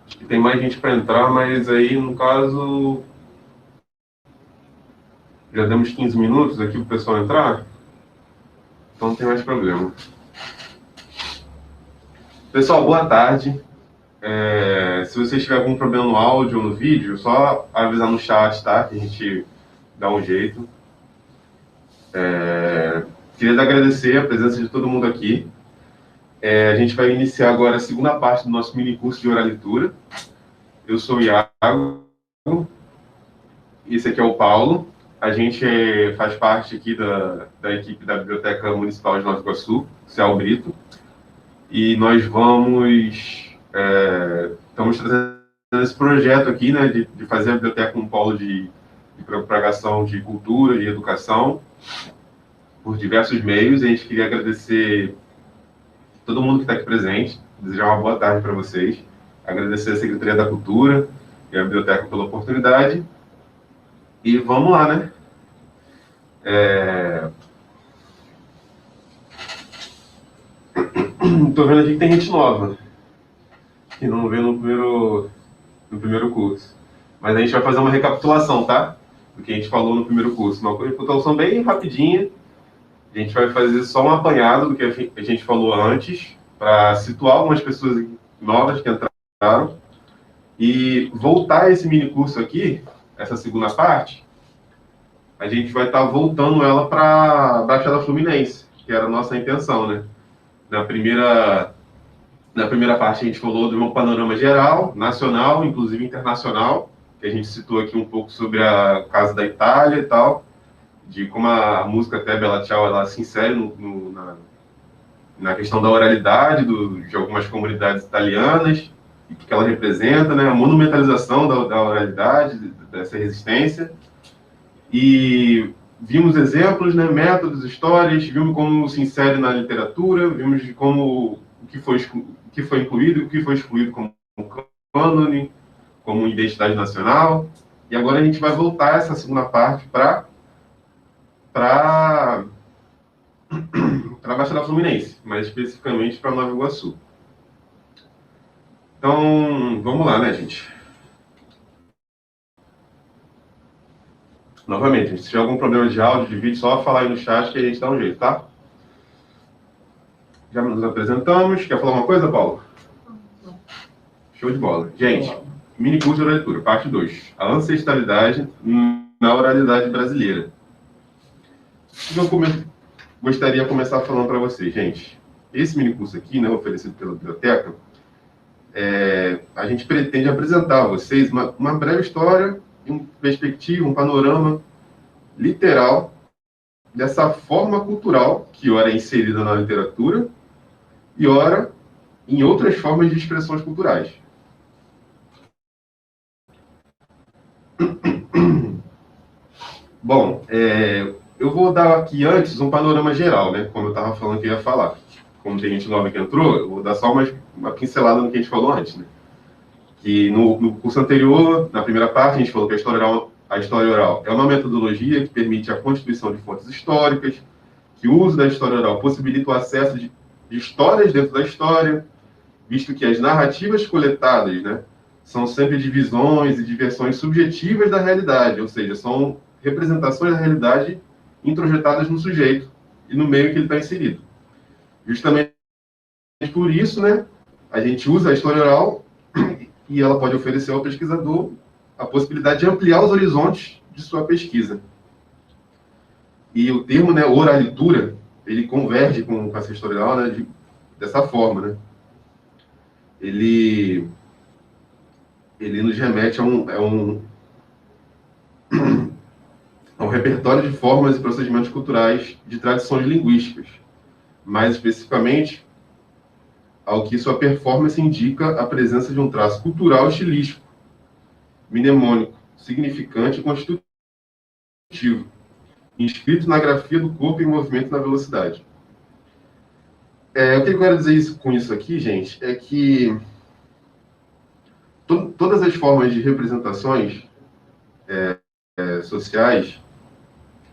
Acho que tem mais gente para entrar, mas aí, no caso, já demos 15 minutos aqui para o pessoal entrar, então não tem mais problema. Pessoal, boa tarde. Se você tiver algum problema no áudio ou no vídeo, só avisar no chat, tá? Que a gente dá um jeito. Queria agradecer a presença de todo mundo aqui. A gente vai iniciar agora a segunda parte do nosso mini curso de oralitura. Eu sou o Iago, esse aqui é o Paulo. A gente faz parte aqui da equipe da Biblioteca Municipal de Nova Iguaçu, CEAL Brito, e nós estamos trazendo esse projeto aqui, né, de fazer a biblioteca um polo de propagação de cultura e educação por diversos meios. A gente queria agradecer todo mundo que está aqui presente, desejar uma boa tarde para vocês, agradecer a Secretaria da Cultura e a Biblioteca pela oportunidade, e vamos lá, né? Estou vendo aqui que tem gente nova, que não veio no primeiro curso. Mas a gente vai fazer uma recapitulação, tá? Do que a gente falou no primeiro curso. Uma recapitulação bem rapidinha. A gente vai fazer só um apanhado do que a gente falou antes, para situar algumas pessoas novas que entraram, e voltar esse mini curso aqui, essa segunda parte, a gente vai estar voltando ela para a Baixada Fluminense, que era a nossa intenção, né? Na primeira parte a gente falou de um panorama geral, nacional, inclusive internacional, que a gente citou aqui um pouco sobre a Casa da Itália e tal, de como a música até Bella Ciao ela se insere na questão da oralidade de algumas comunidades italianas, e o que ela representa, né? A monumentalização da oralidade, dessa resistência. E vimos exemplos, né? Métodos, histórias, vimos como se insere na literatura, vimos de como o que foi incluído e o que foi excluído como cânone, como identidade nacional. E agora a gente vai voltar essa segunda parte para a Baixada Fluminense, mais especificamente para Nova Iguaçu. Então, vamos lá, né, gente? Novamente, se tiver algum problema de áudio, de vídeo, só falar aí no chat que a gente dá um jeito, tá? Já nos apresentamos. Quer falar uma coisa, Paulo? Show de bola. Gente, mini curso de oralitura, parte 2. A ancestralidade na oralidade brasileira. Eu gostaria de começar falando para vocês, gente. Esse mini curso aqui, né, oferecido pela biblioteca, a gente pretende apresentar a vocês uma breve história, uma perspectiva, um panorama literal dessa forma cultural que ora é inserida na literatura e ora em outras formas de expressões culturais. Bom, eu vou dar aqui antes um panorama geral, né? Como eu estava falando que eu ia falar. Como tem gente nova que entrou, eu vou dar só uma pincelada no que a gente falou antes, né? Que no curso anterior, na primeira parte, a gente falou que a história oral é uma metodologia que permite a constituição de fontes históricas, que o uso da história oral possibilita o acesso de histórias dentro da história, visto que as narrativas coletadas, né, são sempre divisões e diversões subjetivas da realidade, ou seja, são representações da realidade introjetadas no sujeito e no meio que ele está inserido. Justamente por isso, né, a gente usa a história oral e ela pode oferecer ao pesquisador a possibilidade de ampliar os horizontes de sua pesquisa. E o termo, né, oralitura, ele converge com essa história oral, né, dessa forma, né? Ele nos remete a um repertório de formas e procedimentos culturais de tradições linguísticas, mais especificamente ao que sua performance indica a presença de um traço cultural estilístico, mnemônico, significante e constitutivo, inscrito na grafia do corpo em movimento na velocidade. O que eu quero dizer com isso aqui, gente, é que todas as formas de representações sociais,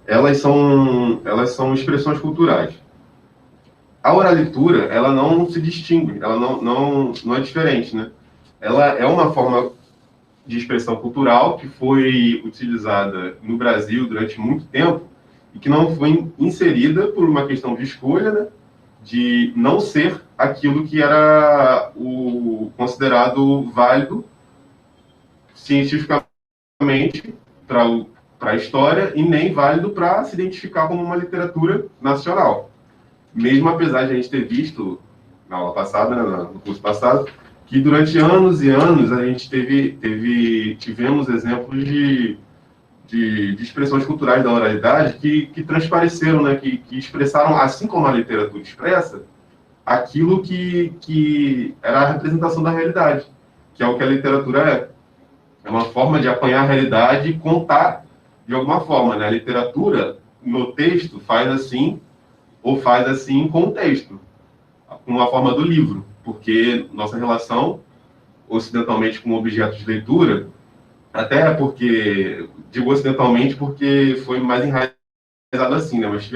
elas são expressões culturais. a oralitura, ela não se distingue, ela não é diferente, né? Ela é uma forma de expressão cultural que foi utilizada no Brasil durante muito tempo e que não foi inserida por uma questão de escolha, né? De não ser aquilo que era o considerado válido cientificamente para a história e nem válido para se identificar como uma literatura nacional. Mesmo apesar de a gente ter visto na aula passada, né, no curso passado, que durante anos e anos a gente tivemos exemplos de expressões culturais da oralidade que transpareceram, né, que expressaram, assim como a literatura expressa, aquilo que era a representação da realidade, que é o que a literatura é. É uma forma de apanhar a realidade e contar de alguma forma, né? A literatura, no texto, faz assim, ou faz assim com o texto, com uma forma do livro, porque nossa relação, ocidentalmente, com objetos de leitura, até porque, digo ocidentalmente porque foi mais enraizado assim, né? Mas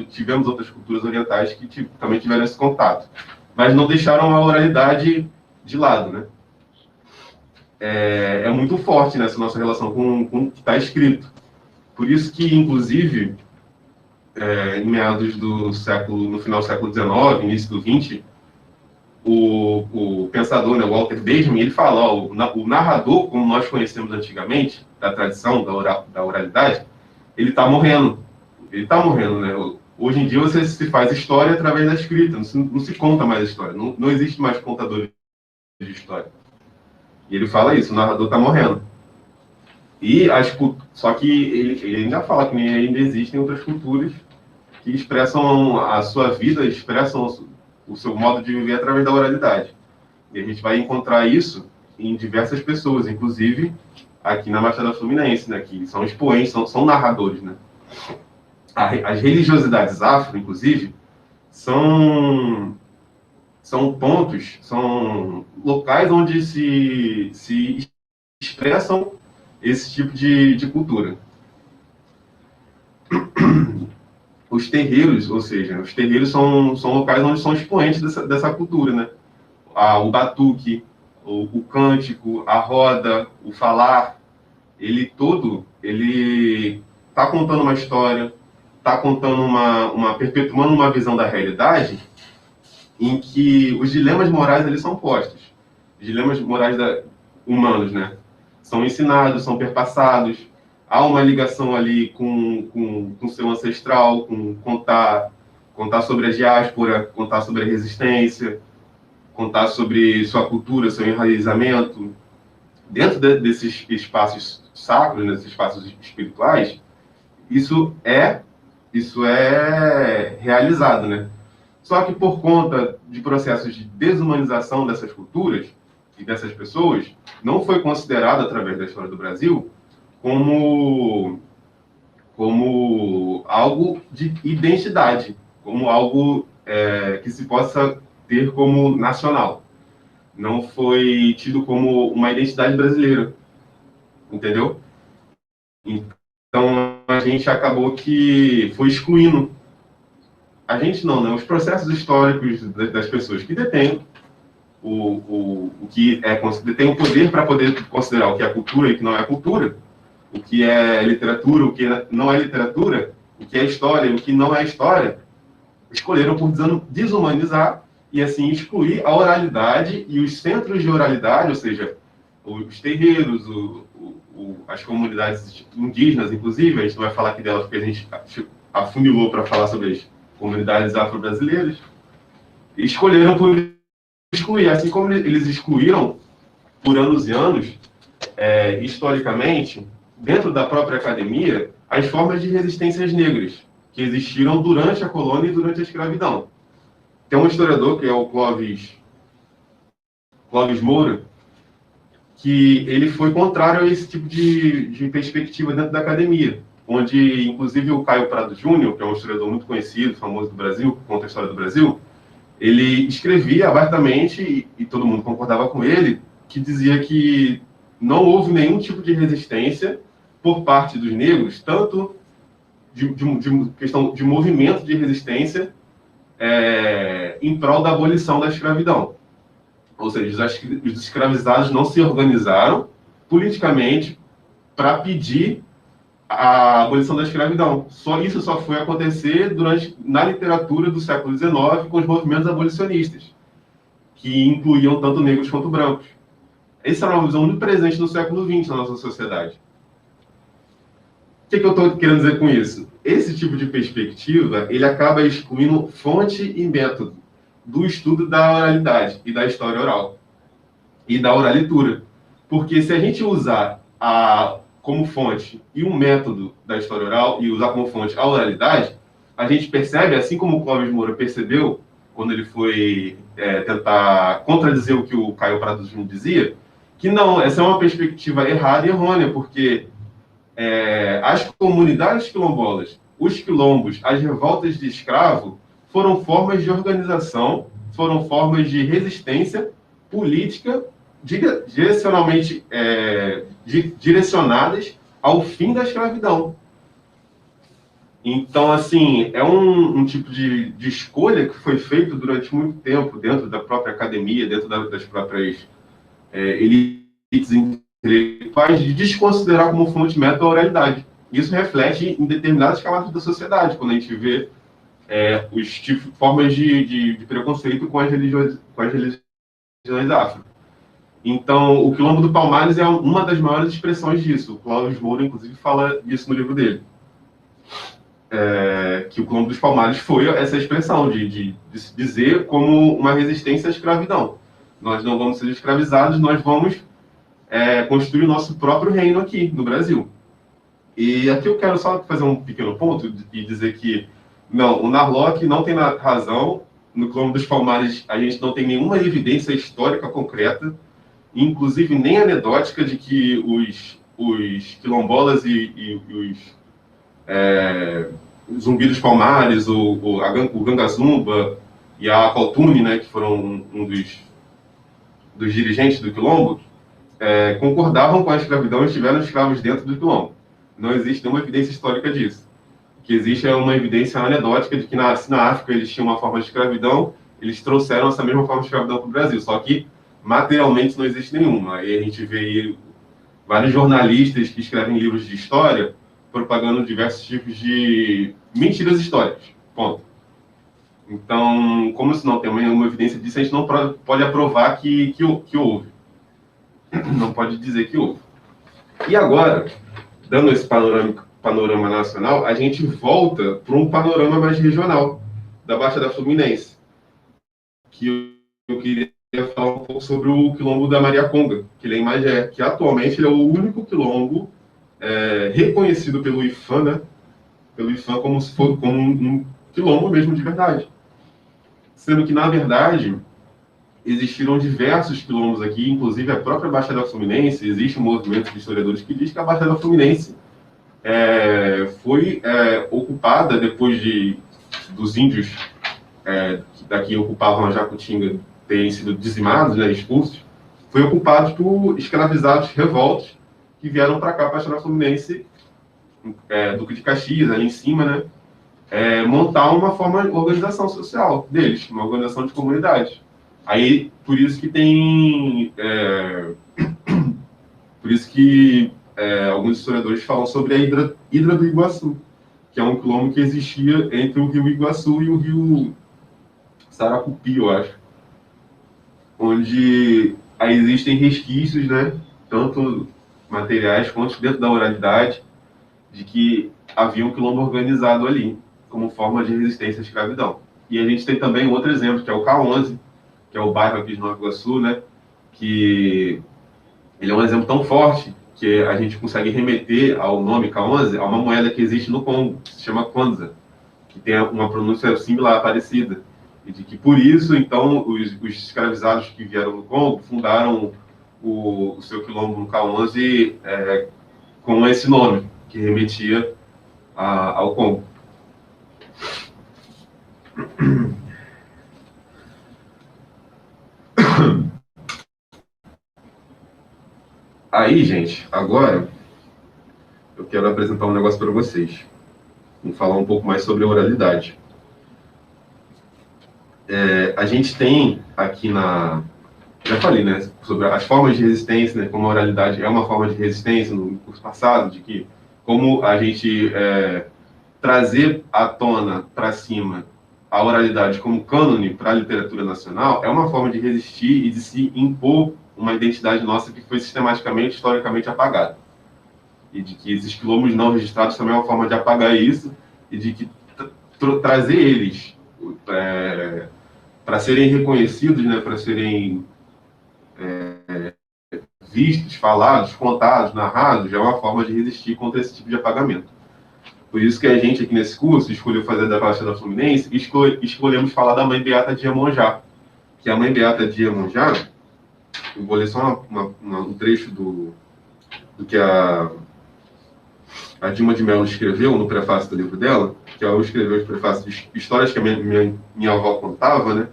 tivemos outras culturas orientais que também tiveram esse contato, mas não deixaram a oralidade de lado, né? É muito forte nessa nossa relação com o que está escrito. Por isso que, inclusive, em meados do século, no final do século XIX, início do XX, o pensador, né, Walter Benjamin, ele fala, ó, o narrador, como nós conhecemos antigamente, da tradição, da oralidade, ele está morrendo. Ele está morrendo, né? Hoje em dia você se faz história através da escrita, não se conta mais a história, não existe mais contador de história. E ele fala isso, o narrador está morrendo. E só que ele ainda fala que ainda existem outras culturas que expressam a sua vida, expressam o seu modo de viver através da oralidade. E a gente vai encontrar isso em diversas pessoas, inclusive aqui na Baixada Fluminense, né, que são expoentes, são narradores, né. As religiosidades afro, inclusive, são pontos, são locais onde se expressam esse tipo de cultura. Os terreiros, ou seja, os terreiros são locais onde são expoentes dessa cultura, né? O batuque, o cântico, a roda, o falar, ele está contando uma história, está contando perpetuando uma visão da realidade em que os dilemas morais eles são postos. Os dilemas morais humanos, né? São ensinados, são perpassados. Há uma ligação ali com o seu ancestral, com contar sobre a diáspora, contar sobre a resistência, contar sobre sua cultura, seu enraizamento. Dentro desses espaços sacros, nesses espaços espirituais, isso é realizado, né? Só que por conta de processos de desumanização dessas culturas e dessas pessoas, não foi considerado, através da história do Brasil, como algo de identidade, como algo que se possa ter como nacional. Não foi tido como uma identidade brasileira, entendeu? Então, a gente acabou que foi excluindo. A gente não, né? Os processos históricos das pessoas que detêm o que detêm o poder para poder considerar o que é cultura e o que não é cultura, o que é literatura, o que não é literatura, o que é história e o que não é história, escolheram por desumanizar e, assim, excluir a oralidade e os centros de oralidade, ou seja, os terreiros, as comunidades indígenas, inclusive, a gente não vai falar aqui delas porque a gente afunilou para falar sobre as comunidades afro-brasileiras, escolheram por excluir, assim como eles excluíram por anos e anos, historicamente, dentro da própria academia, as formas de resistências negras que existiram durante a colônia e durante a escravidão. Tem um historiador, que é o Clóvis Moura, que ele foi contrário a esse tipo de perspectiva dentro da academia, onde, inclusive, o Caio Prado Júnior, que é um historiador muito conhecido, famoso do Brasil, que conta a história do Brasil, ele escrevia abertamente, e todo mundo concordava com ele, que dizia que não houve nenhum tipo de resistência por parte dos negros, tanto de questão de movimento de resistência em prol da abolição da escravidão. Ou seja, os escravizados não se organizaram politicamente para pedir a abolição da escravidão. Isso só foi acontecer na literatura do século XIX com os movimentos abolicionistas, que incluíam tanto negros quanto brancos. Essa é uma visão muito presente no século XX na nossa sociedade. O que eu estou querendo dizer com isso? Esse tipo de perspectiva, ele acaba excluindo fonte e método do estudo da oralidade e da história oral e da oralitura. Porque se a gente usar como fonte e um método da história oral e usar como fonte a oralidade, a gente percebe, assim como o Clóvis Moura percebeu, quando ele foi tentar contradizer o que o Caio Prado Júnior dizia, que não, essa é uma perspectiva errada e errônea, porque as comunidades quilombolas, os quilombos, as revoltas de escravo, foram formas de organização, foram formas de resistência política direcionadas ao fim da escravidão. Então, assim, é um tipo de escolha que foi feito durante muito tempo dentro da própria academia, dentro das próprias elites intelectuais, de desconsiderar como fonte método a oralidade. Isso reflete em determinadas camadas da sociedade, quando a gente vê os formas de preconceito com as religiões afro. Então, o Quilombo do Palmares é uma das maiores expressões disso. O Clóvis Moura, inclusive, fala isso no livro dele. Que o Quilombo dos Palmares foi essa expressão de se dizer como uma resistência à escravidão. Nós não vamos ser escravizados, nós vamos construir o nosso próprio reino aqui, no Brasil. E aqui eu quero só fazer um pequeno ponto e dizer que, não, o Narlock não tem razão. No Quilombo dos Palmares, a gente não tem nenhuma evidência histórica concreta, inclusive nem anedótica, de que os quilombolas e os Zumbi dos Palmares, o Gangazumba e a Caltune, né, que foram um dos dirigentes do Quilombo, concordavam com a escravidão e estiveram escravos dentro do Quilombo. Não existe nenhuma evidência histórica disso. O que existe é uma evidência anedótica de que se na África eles tinham uma forma de escravidão, eles trouxeram essa mesma forma de escravidão para o Brasil, só que materialmente não existe nenhuma. Aí a gente vê aí vários jornalistas que escrevem livros de história propagando diversos tipos de mentiras históricas. Ponto. Então, como se não tem uma evidência disso, a gente não pode aprovar que houve. Não pode dizer que houve. E agora, dando esse panorama nacional, a gente volta para um panorama mais regional, da Baixada Fluminense, que eu queria falar um pouco sobre o quilombo da Mariaconga, que ele é em Magé, que atualmente ele é o único quilombo reconhecido pelo IFAM, né? Pelo IFAM como se fosse como um quilombo mesmo de verdade. Sendo que, na verdade, existiram diversos quilombos aqui, inclusive a própria Baixada Fluminense. Existe um movimento de historiadores que diz que a Baixada Fluminense foi ocupada depois dos índios que daqui ocupavam a Jacutinga terem sido dizimados, né, expulsos, foi ocupado por escravizados revoltos que vieram para cá, para a Baixada Fluminense, Duque de Caxias, ali em cima, né, montar uma forma de organização social deles, uma organização de comunidade. Aí, por isso que tem... por isso que alguns historiadores falam sobre a Hidra do Iguaçu, que é um quilombo que existia entre o rio Iguaçu e o rio Saracupi, eu acho, onde aí existem resquícios, né, tanto materiais quanto dentro da oralidade, de que havia um quilombo organizado ali, como forma de resistência à escravidão. E a gente tem também outro exemplo, que é o K11, que é o bairro aqui de Nova Iguaçu, né, que ele é um exemplo tão forte que a gente consegue remeter ao nome K11 a uma moeda que existe no Congo, que se chama Kwanza, que tem uma pronúncia similar, parecida. E de que, por isso, então, os escravizados que vieram do Congo fundaram o seu quilombo no K11 com esse nome, que remetia ao Congo. Aí, gente, agora eu quero apresentar um negócio para vocês. Vamos falar um pouco mais sobre a oralidade. A gente tem aqui já falei, né, sobre as formas de resistência, né, como a oralidade é uma forma de resistência no curso passado, de que como a gente trazer à tona, para cima, a oralidade como cânone para a literatura nacional é uma forma de resistir e de se impor uma identidade nossa que foi sistematicamente, historicamente apagada. E de que esses quilombos não registrados também é uma forma de apagar isso e de que trazer eles para serem reconhecidos, né, para serem vistos, falados, contados, narrados, já é uma forma de resistir contra esse tipo de apagamento. Por isso que a gente aqui nesse curso escolheu fazer da Baixada Fluminense e escolhemos falar da Mãe Beata de Iemonjá. Que a Mãe Beata de Iemonjá, eu vou ler só um trecho do que a Dilma de Mello escreveu no prefácio do livro dela, que ela escreveu os prefácios de histórias que a minha avó contava, né?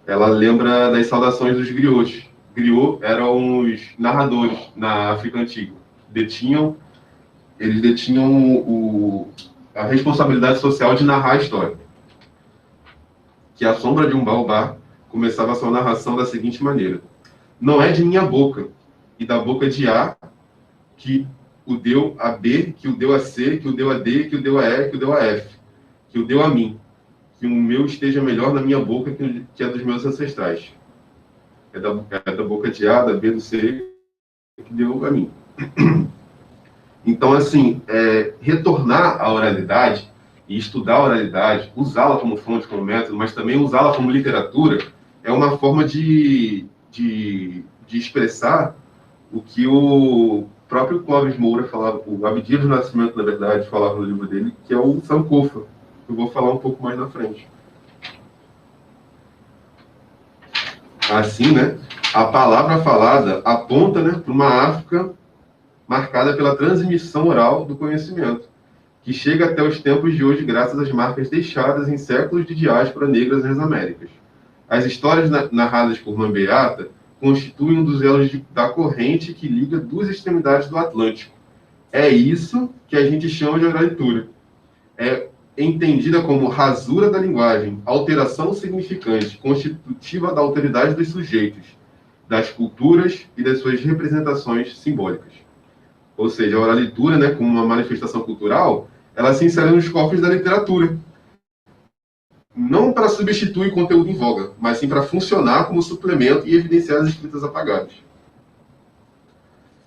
Ela lembra das saudações dos griots. Griot eram os narradores na África Antiga. Eles detinham a responsabilidade social de narrar a história. Que a sombra de um baobá começava a sua narração da seguinte maneira: não é de minha boca, e da boca de A, que o deu a B, que o deu a C, que o deu a D, que o deu a E, que o deu a F, que o deu a mim, que o meu esteja melhor na minha boca que a dos meus ancestrais. É da boca de A, da B, do C, que deu a mim. Então, assim, retornar à oralidade e estudar a oralidade, usá-la como fonte, como método, mas também usá-la como literatura, é uma forma de expressar o que o próprio Clóvis Moura falava, o Abdias do Nascimento, na verdade, falava no livro dele, que é o Sankofa. Eu vou falar um pouco mais na frente. Assim, né, a palavra falada aponta, né, para uma África marcada pela transmissão oral do conhecimento, que chega até os tempos de hoje graças às marcas deixadas em séculos de diáspora negras nas Américas. As histórias narradas por Mãe Beata constituem um dos elos da corrente que liga duas extremidades do Atlântico. É isso que a gente chama de oralitura. É entendida como rasura da linguagem, alteração significante, constitutiva da alteridade dos sujeitos, das culturas e das suas representações simbólicas. Ou seja, a oralitura, né, como uma manifestação cultural, ela se insere nos corpos da literatura. Não para substituir conteúdo em voga, mas sim para funcionar como suplemento e evidenciar as escritas apagadas.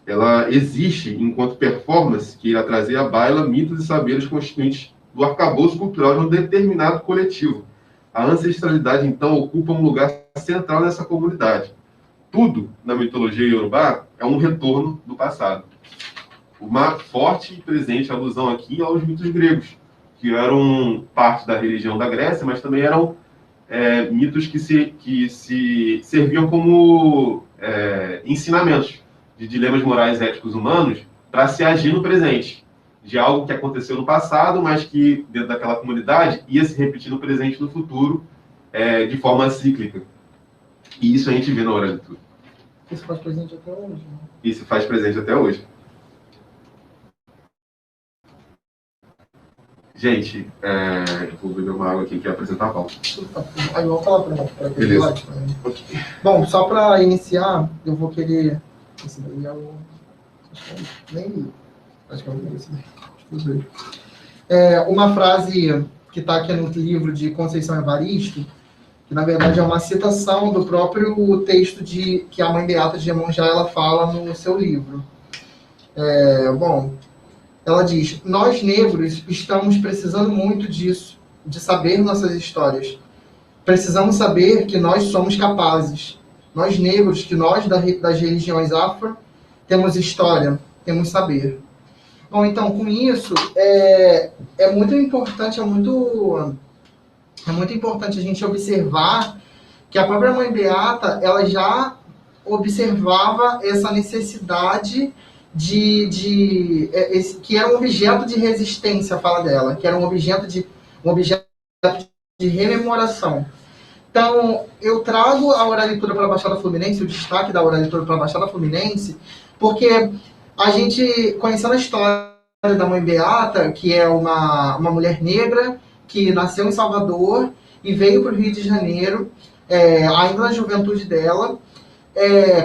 Ela existe enquanto performance que irá trazer à baila mitos e saberes constituintes do arcabouço cultural de um determinado coletivo. A ancestralidade, então, ocupa um lugar central nessa comunidade. Tudo na mitologia iorubá é um retorno do passado. Uma forte e presente alusão aqui aos mitos gregos, que eram parte da religião da Grécia, mas também eram mitos que se serviam como ensinamentos de dilemas morais e éticos humanos para se agir no presente, de algo que aconteceu no passado, mas que dentro daquela comunidade ia se repetir no presente e no futuro de forma cíclica. E isso a gente vê na oralitura. Isso faz presente até hoje. Né? Isso faz presente até hoje. Gente, eu vou beber uma água aqui que é apresentar a pauta. Aí eu vou falar para Beleza. Bom, só para iniciar, eu vou querer... Esse daí é o... Nem li. Acho que é esse daí. Uma frase que está aqui no livro de Conceição Evaristo, que na verdade é uma citação do próprio texto que a Mãe Beata de Iemonjá ela fala no seu livro. Bom, ela diz: nós negros estamos precisando muito disso, de saber nossas histórias. Precisamos saber que nós somos capazes. Nós negros, que nós das religiões afro, temos história, temos saber. Bom, então, com isso, é muito importante, é muito importante a gente observar que a própria Mãe Beata, ela já observava essa necessidade que era um objeto de resistência, a fala dela, que era um objeto de rememoração. Então, eu trago a oralitura para a Baixada Fluminense, o destaque da oralitura para a Baixada Fluminense, porque a gente, conhecendo a história da Mãe Beata, que é uma mulher negra, que nasceu em Salvador e veio para o Rio de Janeiro, ainda na juventude dela,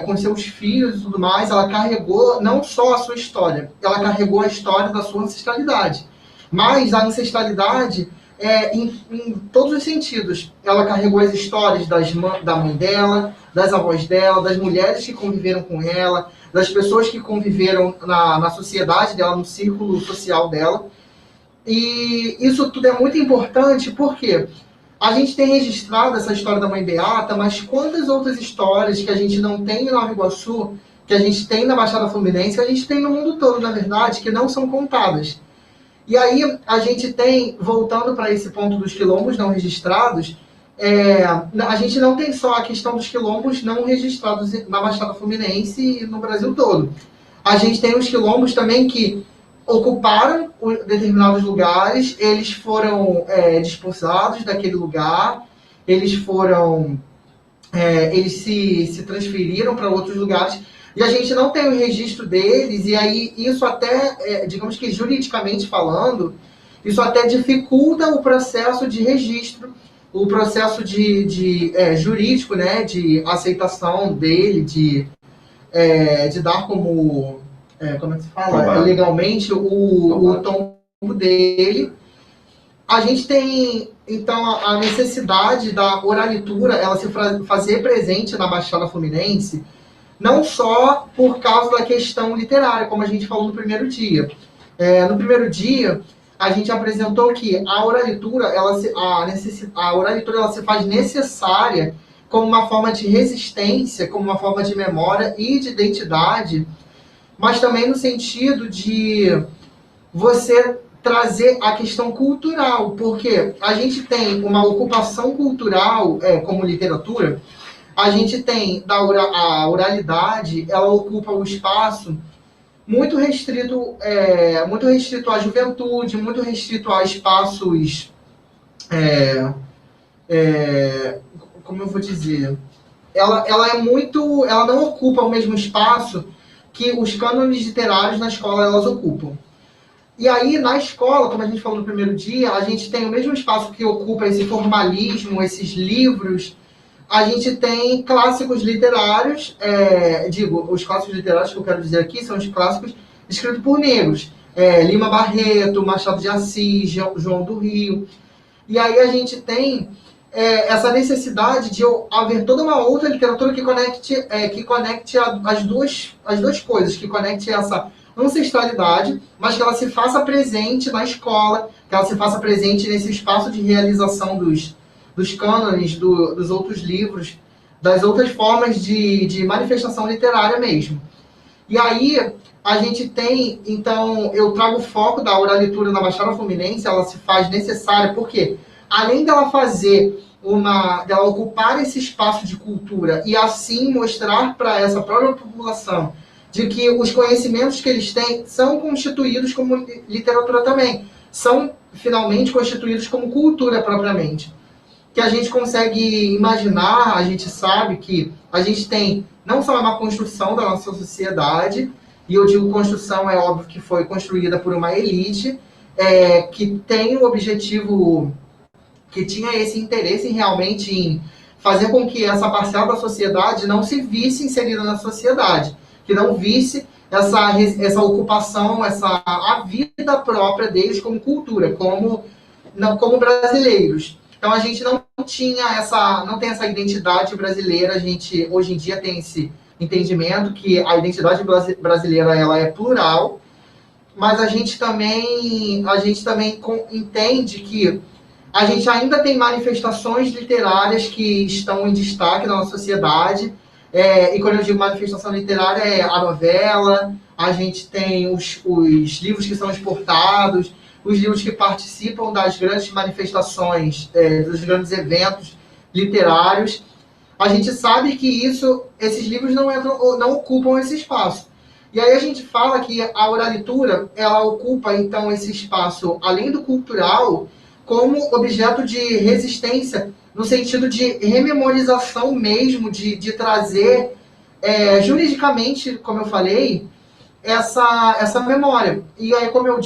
com seus filhos e tudo mais. Ela carregou não só a sua história, ela carregou a história da sua ancestralidade, mas a ancestralidade em todos os sentidos. Ela carregou as histórias da mãe dela, das avós dela, das mulheres que conviveram com ela, das pessoas que conviveram na sociedade dela, no círculo social dela. E isso tudo é muito importante porque a gente tem registrado essa história da Mãe Beata, mas quantas outras histórias que a gente não tem em Nova Iguaçu, que a gente tem na Baixada Fluminense, que a gente tem no mundo todo, na verdade, que não são contadas. E aí a gente tem, voltando para esse ponto dos quilombos não registrados, a gente não tem só a questão dos quilombos não registrados na Baixada Fluminense e no Brasil todo. A gente tem os quilombos também que ocuparam determinados lugares, eles foram dispersados daquele lugar, eles se transferiram para outros lugares, e a gente não tem o registro deles, e aí isso até, digamos que juridicamente falando, isso até dificulta o processo de registro, o processo jurídico, né, de aceitação dele, de dar como é que se fala? Legalmente o tombo dele. A gente tem, então, a necessidade da oralitura, ela se fazer presente na Baixada Fluminense, não só por causa da questão literária, como a gente falou no primeiro dia. No primeiro dia, a gente apresentou que a oralitura, ela se faz necessária como uma forma de resistência, como uma forma de memória e de identidade, mas também no sentido de você trazer a questão cultural, porque a gente tem uma ocupação cultural como literatura, a gente tem a oralidade, ela ocupa o espaço muito restrito à juventude, muito restrito a espaços, como eu vou dizer, ela não ocupa o mesmo espaço que os cânones literários na escola elas ocupam. E aí, na escola, como a gente falou no primeiro dia, a gente tem o mesmo espaço que ocupa esse formalismo, esses livros. A gente tem clássicos literários, os clássicos literários que eu quero dizer aqui são os clássicos escritos por negros. Lima Barreto, Machado de Assis, João do Rio. E aí a gente tem essa necessidade de haver toda uma outra literatura que conecte as duas coisas, que conecte essa ancestralidade, mas que ela se faça presente na escola, que ela se faça presente nesse espaço de realização dos cânones, dos outros livros, das outras formas de manifestação literária mesmo. E aí a gente tem, então, eu trago o foco da oralitura na Baixada Fluminense, ela se faz necessária, porque além dela dela ocupar esse espaço de cultura e assim mostrar para essa própria população de que os conhecimentos que eles têm são constituídos como literatura também, são finalmente constituídos como cultura propriamente. Que a gente consegue imaginar, a gente sabe que a gente tem não só uma construção da nossa sociedade, e eu digo construção, é óbvio que foi construída por uma elite, que tem o objetivo, que tinha esse interesse realmente em fazer com que essa parcela da sociedade não se visse inserida na sociedade, que não visse essa ocupação, a vida própria deles como cultura, como brasileiros. Então a gente não tem essa identidade brasileira, a gente hoje em dia tem esse entendimento que a identidade brasileira ela é plural, mas a gente também entende que a gente ainda tem manifestações literárias que estão em destaque na nossa sociedade, e quando eu digo manifestação literária é a novela, a gente tem os livros que são exportados, os livros que participam das grandes manifestações, dos grandes eventos literários. A gente sabe que esses livros não ocupam esse espaço. E aí a gente fala que a oralitura, ela ocupa, então, esse espaço, além do cultural, como objeto de resistência, no sentido de rememorização mesmo, de trazer, juridicamente, como eu falei, essa memória. E aí, como eu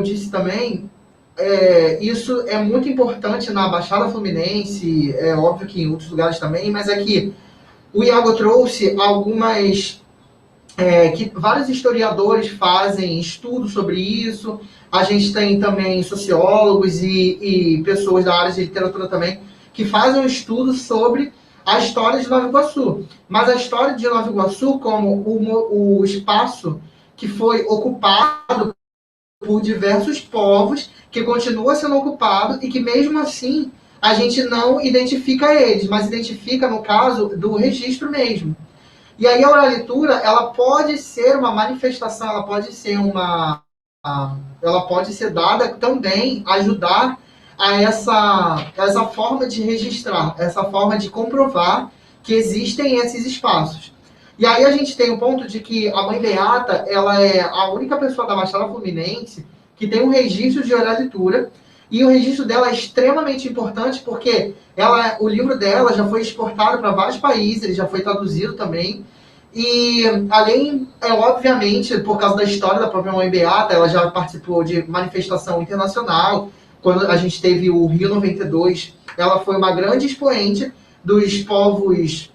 disse também, isso é muito importante na Baixada Fluminense, é óbvio que em outros lugares também, mas é que o Iago trouxe algumas... que vários historiadores fazem estudos sobre isso. A gente tem também sociólogos e pessoas da área de literatura também que fazem um estudo sobre a história de Nova Iguaçu. Mas a história de Nova Iguaçu como o espaço que foi ocupado por diversos povos, que continua sendo ocupado e que mesmo assim a gente não identifica eles, mas identifica no caso do registro mesmo. E aí a oralitura, ela pode ser uma manifestação, ela pode ser dada também, ajudar a essa forma de registrar, essa forma de comprovar que existem esses espaços. E aí a gente tem o ponto de que a Mãe Beata, ela é a única pessoa da Baixada Fluminense que tem um registro de oralitura, e o registro dela é extremamente importante porque o livro dela já foi exportado para vários países, ele já foi traduzido também. E além, obviamente, por causa da história da própria Mãe Beata, ela já participou de manifestação internacional. Quando a gente teve o Rio 92, ela foi uma grande expoente dos povos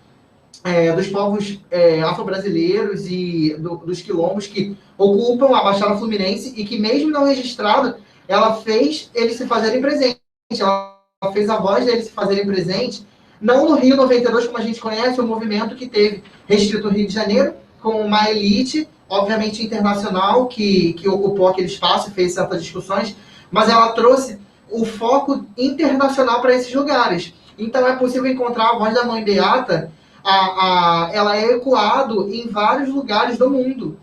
afro-brasileiros e dos quilombos que ocupam a Baixada Fluminense e que, mesmo não registrado, ela fez eles se fazerem presente. Ela fez a voz deles se fazerem presente, não no Rio 92, como a gente conhece, o movimento que teve restrito o Rio de Janeiro, com uma elite, obviamente internacional, que ocupou aquele espaço e fez certas discussões, mas ela trouxe o foco internacional para esses lugares. Então é possível encontrar a voz da Mãe Beata, ela é ecoado em vários lugares do mundo.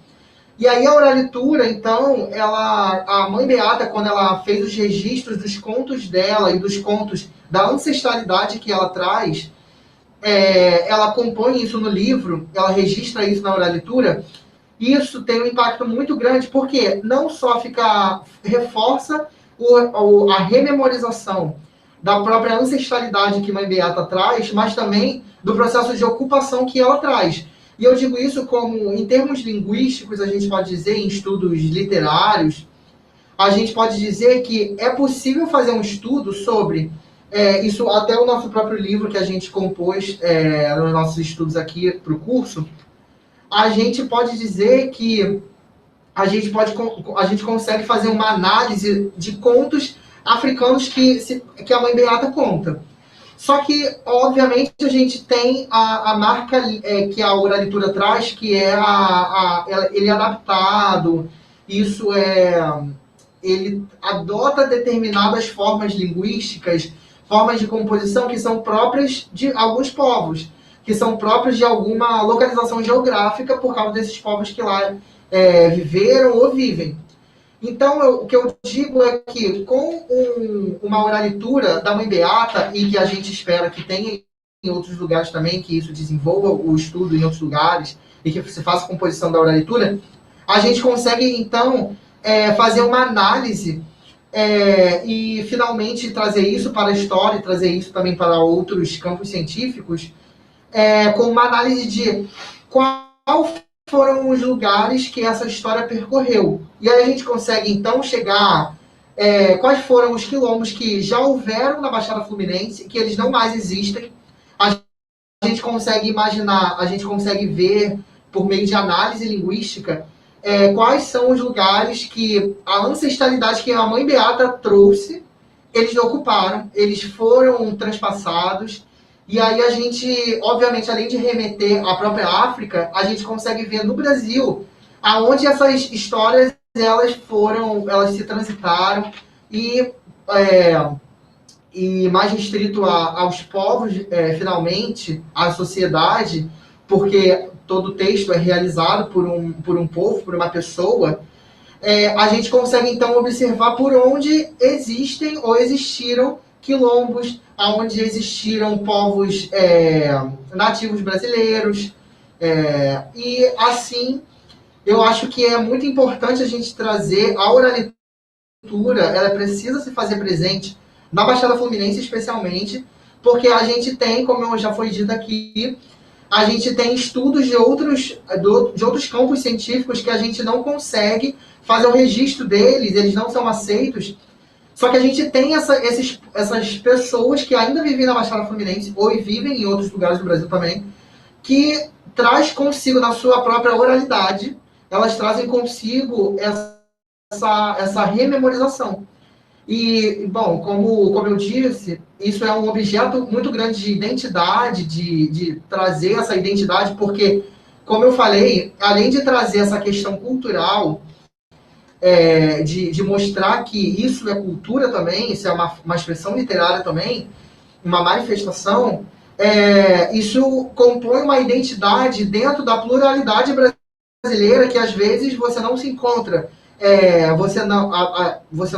E aí a oralitura, então, a Mãe Beata, quando ela fez os registros dos contos dela e dos contos da ancestralidade que ela traz, ela compõe isso no livro, ela registra isso na oralitura. Isso tem um impacto muito grande, porque não só reforça a rememorização da própria ancestralidade que Mãe Beata traz, mas também do processo de ocupação que ela traz. E eu digo isso como, em termos linguísticos, a gente pode dizer, em estudos literários, a gente pode dizer que é possível fazer um estudo sobre isso, até o nosso próprio livro que a gente compôs nos nossos estudos aqui para o curso, a gente pode dizer que a gente consegue fazer uma análise de contos africanos que a Mãe Beata conta. Só que, obviamente, a gente tem a marca que a oralitura traz, que é ele é adaptado, ele adota determinadas formas linguísticas, formas de composição que são próprias de alguns povos, que são próprias de alguma localização geográfica por causa desses povos que lá viveram ou vivem. Então, o que eu digo é que com uma oralitura da Mãe Beata, e que a gente espera que tenha em outros lugares também, que isso desenvolva o estudo em outros lugares, e que se faça a composição da oralitura, a gente consegue, então, fazer uma análise e, finalmente, trazer isso para a história, e trazer isso também para outros campos científicos, com uma análise de qual foram os lugares que essa história percorreu. E aí a gente consegue, então, chegar quais foram os quilombos que já houveram na Baixada Fluminense, que eles não mais existem. A gente consegue imaginar, a gente consegue ver, por meio de análise linguística, quais são os lugares que a ancestralidade que a Mãe Beata trouxe, eles não ocuparam, eles foram transpassados. E aí a gente, obviamente, além de remeter à própria África, a gente consegue ver no Brasil aonde essas histórias elas se transitaram e mais restrito aos povos, finalmente, à sociedade, porque todo o texto é realizado por um povo, por uma pessoa, a gente consegue então observar por onde existem ou existiram quilombos, onde existiram povos nativos brasileiros, e assim eu acho que é muito importante a gente trazer a oralitura, ela precisa se fazer presente na Baixada Fluminense especialmente, porque a gente tem, como já foi dito aqui, a gente tem estudos de outros campos científicos que a gente não consegue fazer o registro deles, eles não são aceitos, Só que a gente tem essas pessoas que ainda vivem na Baixada Fluminense, ou vivem em outros lugares do Brasil também, que traz consigo, na sua própria oralidade, elas trazem consigo essa rememorização. E, bom, como eu disse, isso é um objeto muito grande de identidade, de trazer essa identidade, porque, como eu falei, além de trazer essa questão cultural, de mostrar que isso é cultura também, isso é uma expressão literária também, uma manifestação, isso compõe uma identidade dentro da pluralidade brasileira que às vezes você não se encontra. Você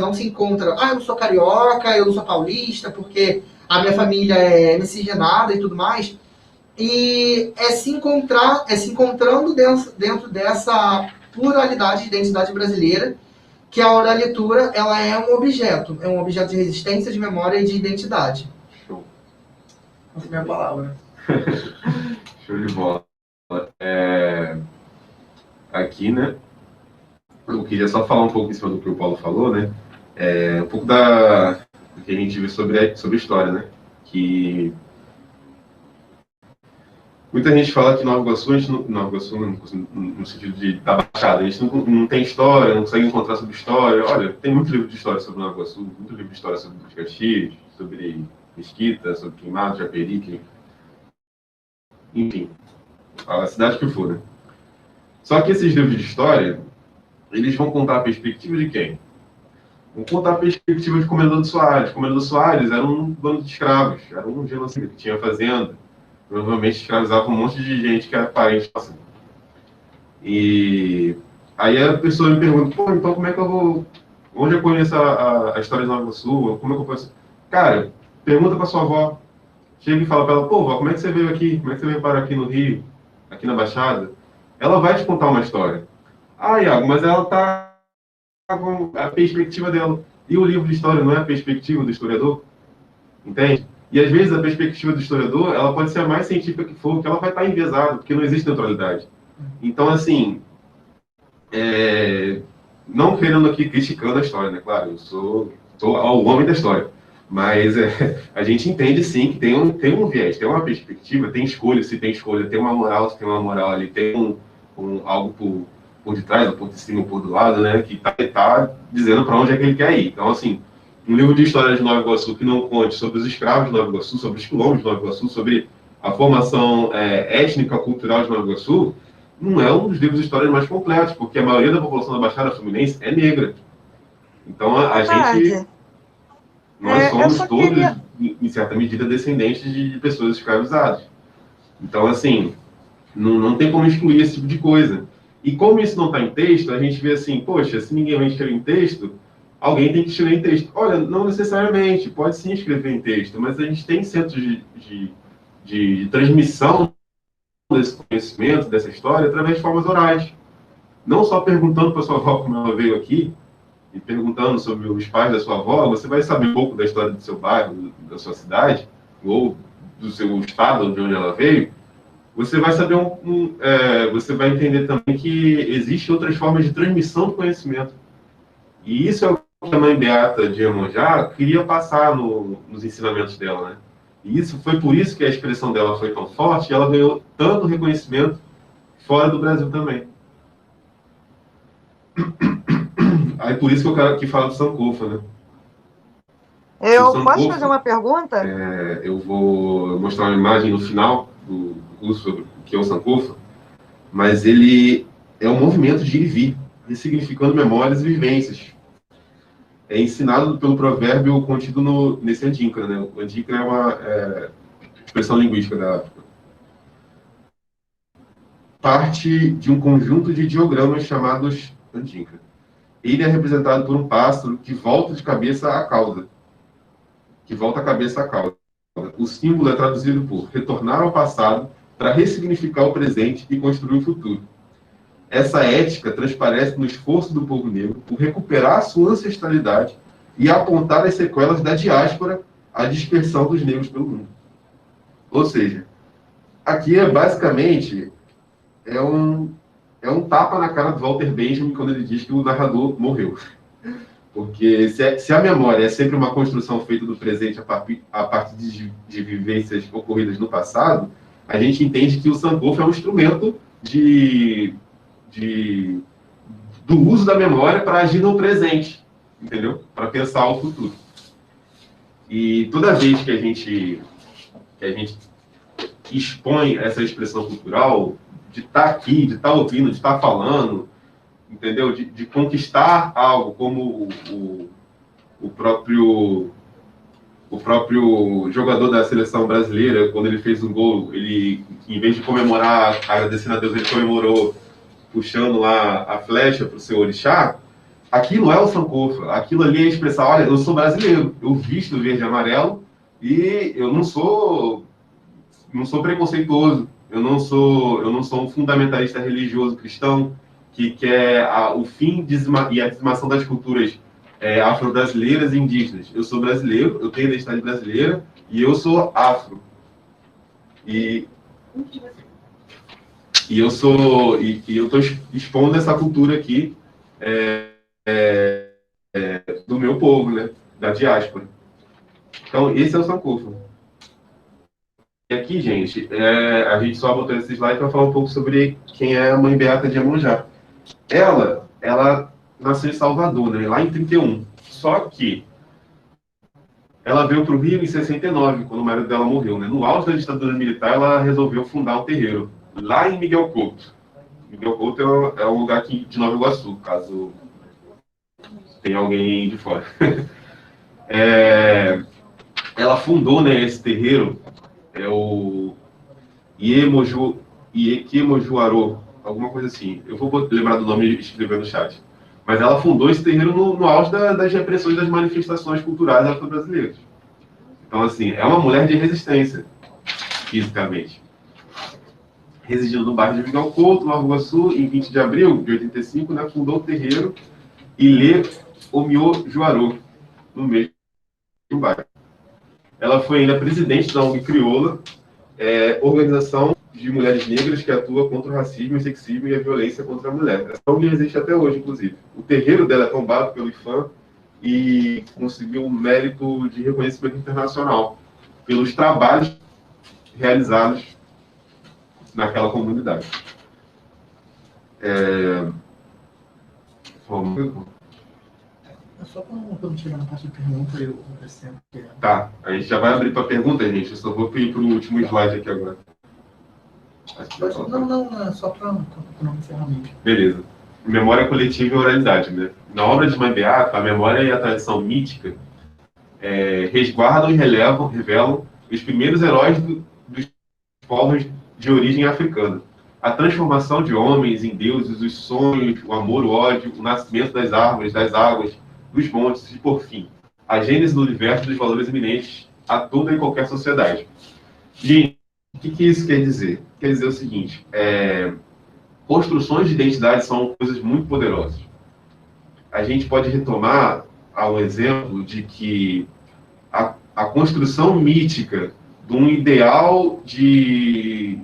não se encontra, eu não sou carioca, eu não sou paulista, porque a minha família é miscigenada e tudo mais. E se encontrando dentro dessa pluralidade de identidade brasileira, que a oralitura ela é um objeto de resistência, de memória e de identidade. Show. Essa é a minha palavra. Show de bola. Aqui, né? Eu queria só falar um pouco em cima do que o Paulo falou, né? Um pouco do que a gente viu sobre história, né? Que muita gente fala que Nova Iguaçu, no sentido da Baixada, a gente não tem história, não consegue encontrar sobre história. Olha, tem muito livro de história sobre Nova Iguaçu, muito livro de história sobre os Caxias, sobre Mesquita, sobre Queimado, Japerique, enfim, a cidade que for, né? Só que esses livros de história, eles vão contar a perspectiva de quem? Vão contar a perspectiva de Comendador Soares. Comendador Soares era um dono de escravos, era um genocida que tinha fazenda. Provavelmente escravizava um monte de gente que era parente. Assim. E aí a pessoa me pergunta, então como é que eu vou... Onde eu conheço a história de Nova Iguaçu? Como é que eu posso... Cara, pergunta pra sua avó. Chega e fala pra ela, vó, como é que você veio aqui? Como é que você veio parar aqui no Rio? Aqui na Baixada? Ela vai te contar uma história. Iago, mas ela tá com a perspectiva dela. E o livro de história não é a perspectiva do historiador? Entende? E às vezes a perspectiva do historiador, ela pode ser a mais científica que for, que ela vai estar enviesada, porque não existe neutralidade. Então, assim, não querendo aqui criticando a história, né? Claro, eu sou o homem da história. Mas a gente entende sim que tem um viés, tem uma perspectiva, tem escolha, se tem escolha, tem uma moral, se tem uma moral ali, tem algo por detrás, ou por de cima, ou por do lado, né? Que tá dizendo para onde é que ele quer ir. Então, assim, um livro de história de Nova Iguaçu que não conte sobre os escravos de Nova Iguaçu, sobre os quilombos de Nova Iguaçu, sobre a formação étnica, cultural de Nova Iguaçu, não é um dos livros de história mais completos, porque a maioria da população da Baixada Fluminense é negra. Então, nós somos todos, em certa medida, descendentes de pessoas escravizadas. Então, assim, não tem como excluir esse tipo de coisa. E como isso não está em texto, a gente vê assim, poxa, se ninguém vai escrever em texto, alguém tem que escrever em texto. Olha, não necessariamente, pode sim escrever em texto, mas a gente tem centros de transmissão desse conhecimento, dessa história, através de formas orais. Não só perguntando para sua avó como ela veio aqui, e perguntando sobre os pais da sua avó, você vai saber um pouco da história do seu bairro, da sua cidade, ou do seu estado, de onde ela veio. Você vai saber você vai entender também que existem outras formas de transmissão do conhecimento. E isso é o que a mãe Beata de Iemonjá queria passar nos ensinamentos dela, né? E isso foi por isso que a expressão dela foi tão forte e ela ganhou tanto reconhecimento fora do Brasil também. Aí por isso que eu quero que fala do Sankofa, né? Posso fazer uma pergunta? Eu vou mostrar uma imagem no final do curso sobre o que é o Sankofa, mas ele é um movimento de ir e vir, ressignificando memórias e vivências. É ensinado pelo provérbio contido nesse Andinkra, né? O Andinkra é uma expressão linguística da África. Parte de um conjunto de ideogramas chamados Andinkra. Ele é representado por um pássaro que volta de cabeça à cauda. Que volta a cabeça à cauda. O símbolo é traduzido por retornar ao passado para ressignificar o presente e construir o futuro. Essa ética transparece no esforço do povo negro por recuperar a sua ancestralidade e apontar as sequelas da diáspora à dispersão dos negros pelo mundo. Ou seja, aqui basicamente é um tapa na cara do Walter Benjamin quando ele diz que o narrador morreu. Porque se a memória é sempre uma construção feita do presente a partir de vivências ocorridas no passado, a gente entende que o Sankofa é um instrumento de, do uso da memória para agir no presente, entendeu? Para pensar o futuro. E toda vez que a gente expõe essa expressão cultural, de estar aqui, de estar ouvindo, de estar falando, entendeu? De conquistar algo, como o próprio jogador da seleção brasileira, quando ele fez um gol, ele, em vez de comemorar, agradecendo a Deus, ele comemorou puxando lá a flecha para o seu orixá. Aquilo é o Sankofa, aquilo ali é expressar, olha, eu sou brasileiro, eu visto verde e amarelo e eu não sou preconceituoso, eu não sou um fundamentalista religioso cristão que quer o fim e a dizimação das culturas afro-brasileiras e indígenas. Eu sou brasileiro, eu tenho identidade brasileira e eu sou afro. E eu estou expondo essa cultura aqui do meu povo, né? Da diáspora. Então, esse é o Sankofa. E aqui, gente, a gente só botou esse slide para falar um pouco sobre quem é a Mãe Beata de Iemonjá. Ela nasceu em Salvador, né? Lá em 31. Só que ela veio para o Rio em 69, quando o marido dela morreu, né? No auge da ditadura militar, ela resolveu fundar um terreiro lá em Miguel Couto. Miguel Couto é um lugar aqui de Nova Iguaçu, caso tenha alguém de fora. Ela fundou, né, esse terreiro, o Iemojuarô, alguma coisa assim. Eu vou lembrar do nome e escrever no chat. Mas ela fundou esse terreiro no auge das repressões das manifestações culturais afro-brasileiras. Então, assim, é uma mulher de resistência, fisicamente. Residindo no bairro de Miguel Couto, Nova Iguaçu, em 20 de abril de 85, né, fundou o terreiro Ilê Omiojuarô, no mesmo bairro. Ela foi ainda presidente da ONG Crioula, organização de mulheres negras que atua contra o racismo, o sexismo e a violência contra a mulher. Essa ONG existe até hoje, inclusive. O terreiro dela é tombado pelo IFAM e conseguiu um mérito de reconhecimento internacional pelos trabalhos realizados naquela comunidade. Só quando chegar na parte de pergunta, eu acrescento. Tá, a gente já vai abrir para pergunta, gente. Eu só vou ir para o último slide aqui agora. Não, só para não encerramento. Beleza. Memória coletiva e oralidade, né? Na obra de Mãe Beata, a memória e a tradição mítica resguardam e revelam os primeiros heróis dos povos de origem africana. A transformação de homens em deuses, os sonhos, o amor, o ódio, o nascimento das árvores, das águas, dos montes e, por fim, a gênese do universo dos valores eminentes a toda e qualquer sociedade. Gente, o que isso quer dizer? Quer dizer o seguinte, construções de identidade são coisas muito poderosas. A gente pode retomar ao exemplo de que a construção mítica de um ideal de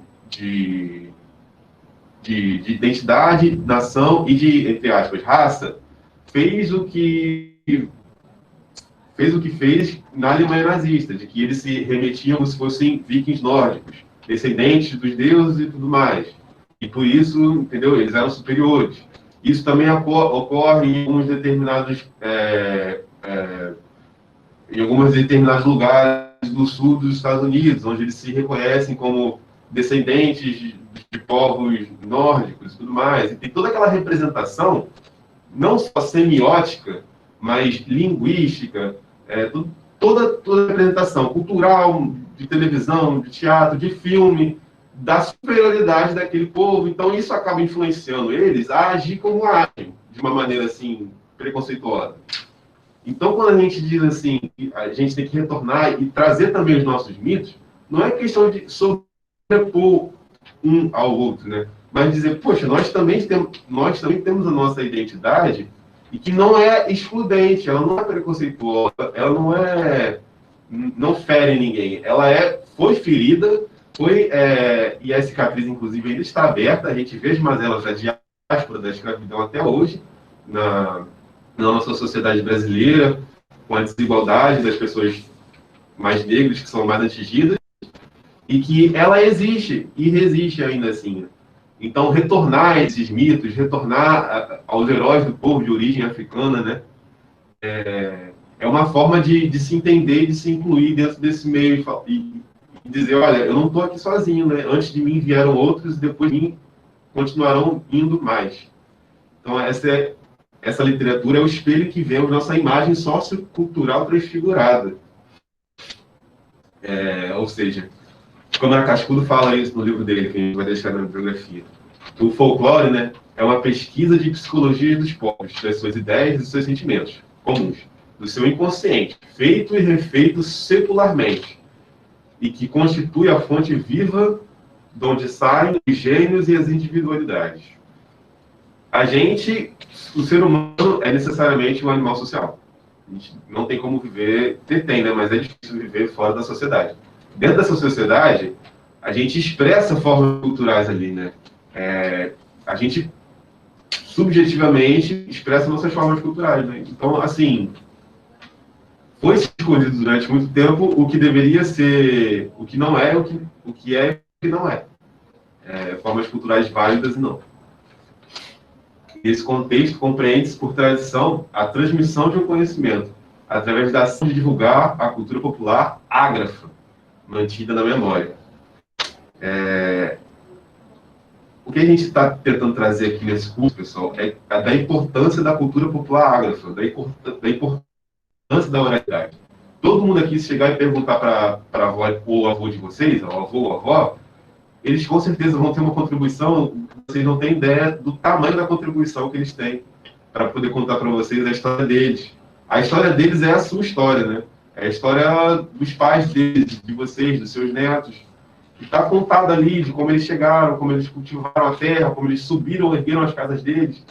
identidade, nação e de, entre aspas, raça, fez o que fez na Alemanha nazista, de que eles se remetiam como se fossem vikings nórdicos, descendentes dos deuses e tudo mais. E por isso, entendeu? Eles eram superiores. Isso também ocorre em alguns determinados lugares do sul dos Estados Unidos, onde eles se reconhecem como descendentes de povos nórdicos e tudo mais. E tem toda aquela representação, não só semiótica, mas linguística, toda a representação cultural, de televisão, de teatro, de filme, da superioridade daquele povo. Então, isso acaba influenciando eles a agir como agem, de uma maneira, assim, preconceituosa. Então, quando a gente diz assim, a gente tem que retornar e trazer também os nossos mitos, não é questão de sobrepor um ao outro, né? Mas dizer, poxa, nós também temos a nossa identidade e que não é excludente, ela não é preconceituosa, ela não fere ninguém. Ela foi ferida, e a cicatriz, inclusive, ainda está aberta. A gente vê as mazelas da diáspora, da escravidão até hoje, na nossa sociedade brasileira, com a desigualdade das pessoas mais negras, que são mais atingidas, e que ela existe e resiste ainda assim. Então, retornar a esses mitos, retornar aos heróis do povo de origem africana, né, é uma forma de se entender e de se incluir dentro desse meio e dizer, olha, eu não estou aqui sozinho, né? Antes de mim vieram outros e depois de mim continuarão indo mais. Então, essa literatura é o espelho que vemos nossa imagem sociocultural transfigurada. Ou seja, como a Cascudo fala isso no livro dele, que a gente vai deixar na bibliografia, o folclore, né, é uma pesquisa de psicologia dos povos, das suas ideias e dos seus sentimentos comuns, do seu inconsciente, feito e refeito secularmente, e que constitui a fonte viva de onde saem os gênios e as individualidades. A gente, o ser humano, é necessariamente um animal social. A gente não tem como viver, tem, né, mas é difícil viver fora da sociedade. Dentro dessa sociedade, a gente expressa formas culturais ali, né? A gente, subjetivamente, expressa nossas formas culturais, né? Então, assim, foi escolhido durante muito tempo o que deveria ser, o que não é, o que é e o que não é. Formas culturais válidas e não. Nesse contexto, compreende-se por tradição a transmissão de um conhecimento, através da ação de divulgar a cultura popular ágrafa, mantida na memória. O que a gente está tentando trazer aqui nesse curso, pessoal, é da importância da cultura popular ágrafa, da importância da oralidade. Todo mundo aqui, se chegar e perguntar para a avó ou avô de vocês, ao avô ou avó, eles com certeza vão ter uma contribuição, vocês não têm ideia do tamanho da contribuição que eles têm para poder contar para vocês a história deles. A história deles é a sua história, né? É a história dos pais deles, de vocês, dos seus netos. E está contada ali de como eles chegaram, como eles cultivaram a terra, como eles subiram, ergueram as casas deles.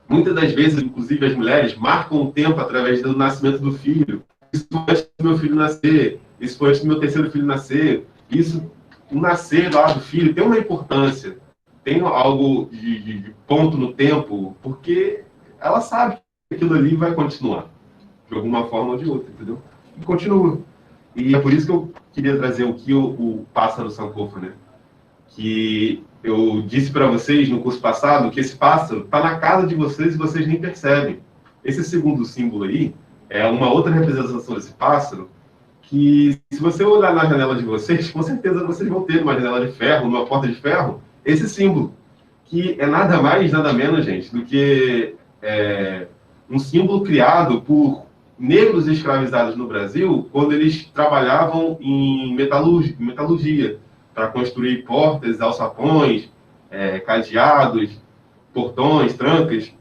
Muitas das vezes, inclusive, as mulheres marcam o tempo através do nascimento do filho. Isso foi antes do meu filho nascer, isso foi antes do meu terceiro filho nascer, isso, o nascer lá do filho tem uma importância, tem algo de ponto no tempo, porque ela sabe que aquilo ali vai continuar, de alguma forma ou de outra, entendeu? E continua. E é por isso que eu queria trazer aqui o pássaro Sankofa, né? Que eu disse para vocês no curso passado que esse pássaro está na casa de vocês e vocês nem percebem. Esse segundo símbolo aí é uma outra representação desse pássaro que, se você olhar na janela de vocês, com certeza vocês vão ter uma janela de ferro, uma porta de ferro, esse símbolo, que é nada mais, nada menos, gente, do que um símbolo criado por negros escravizados no Brasil quando eles trabalhavam em metalurgia, para construir portas, alçapões, cadeados, portões, trancas,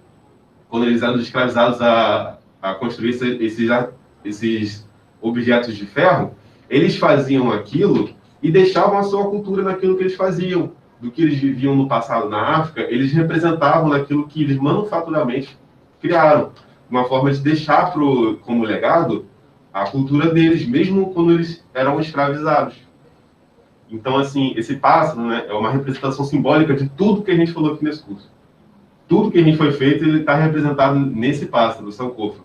quando eles eram escravizados a construir esses objetos de ferro, eles faziam aquilo e deixavam a sua cultura naquilo que eles faziam, do que eles viviam no passado na África, eles representavam naquilo que eles manufaturamente criaram, uma forma de deixar como legado a cultura deles, mesmo quando eles eram escravizados. Então, assim, esse pássaro, né, é uma representação simbólica de tudo que a gente falou aqui nesse curso. Tudo que a gente foi feito, ele está representado nesse pássaro, o Sankofa,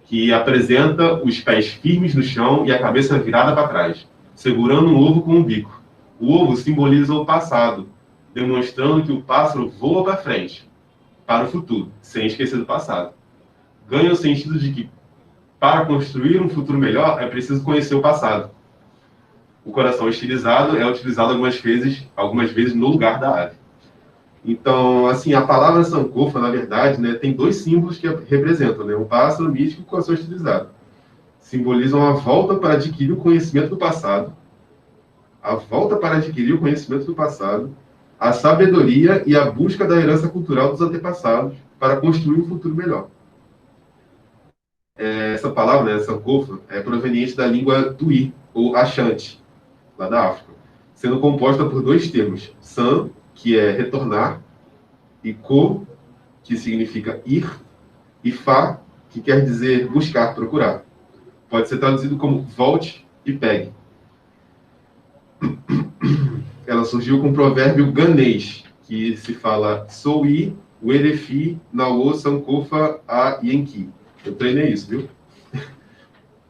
que apresenta os pés firmes no chão e a cabeça virada para trás, segurando um ovo com um bico. O ovo simboliza o passado, demonstrando que o pássaro voa para frente, para o futuro, sem esquecer do passado. Ganha o sentido de que, para construir um futuro melhor, é preciso conhecer o passado. O coração estilizado é utilizado algumas vezes no lugar da ave. Então, assim, a palavra Sankofa, na verdade, né, tem dois símbolos que representam, né, o pássaro místico e o coração estilizado. Simbolizam a volta para adquirir o conhecimento do passado, a sabedoria e a busca da herança cultural dos antepassados para construir um futuro melhor. Essa palavra, né, Sankofa, é proveniente da língua Tui, ou Ashanti, lá da África, sendo composta por dois termos, San, que é retornar, e Ko, que significa ir, e Fa, que quer dizer buscar, procurar. Pode ser traduzido como volte e pegue. Ela surgiu com o provérbio ganês, que se fala sou ir o Elefi, Naô, Sankofa, A Yankee. Eu treinei isso, viu?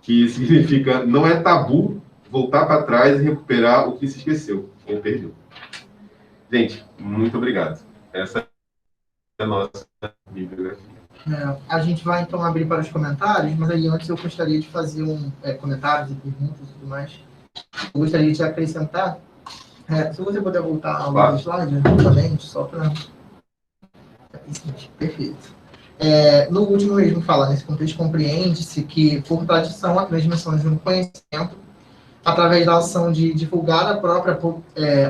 Que significa não é tabu voltar para trás e recuperar o que se esqueceu ou perdeu. Gente, muito obrigado. Essa é a nossa bibliografia. A gente vai então abrir para os comentários, mas aí antes eu gostaria de fazer comentários e perguntas e tudo mais. Eu gostaria de acrescentar, se você puder voltar ao Claro. slide, novamente, só para... Perfeito. No último mesmo fala, nesse contexto, compreende-se que, por tradição, a transmissão de um conhecimento através da ação de divulgar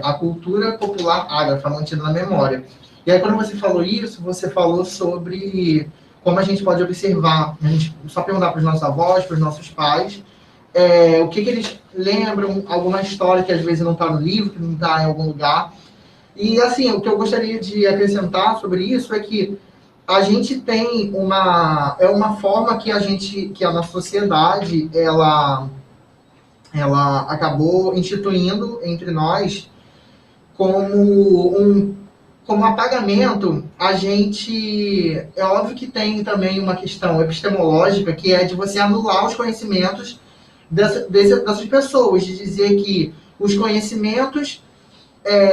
a cultura popular ágrafa, mantida na memória. E aí, quando você falou isso, você falou sobre como a gente pode observar, a gente só perguntar para os nossos avós, para os nossos pais, o que eles lembram, alguma história que às vezes não está no livro, que não está em algum lugar. E, assim, o que eu gostaria de acrescentar sobre isso é que a gente tem uma forma que a nossa sociedade, ela acabou instituindo entre nós como apagamento. A gente, é óbvio que tem também uma questão epistemológica, que é de você anular os conhecimentos dessas pessoas, de dizer que os conhecimentos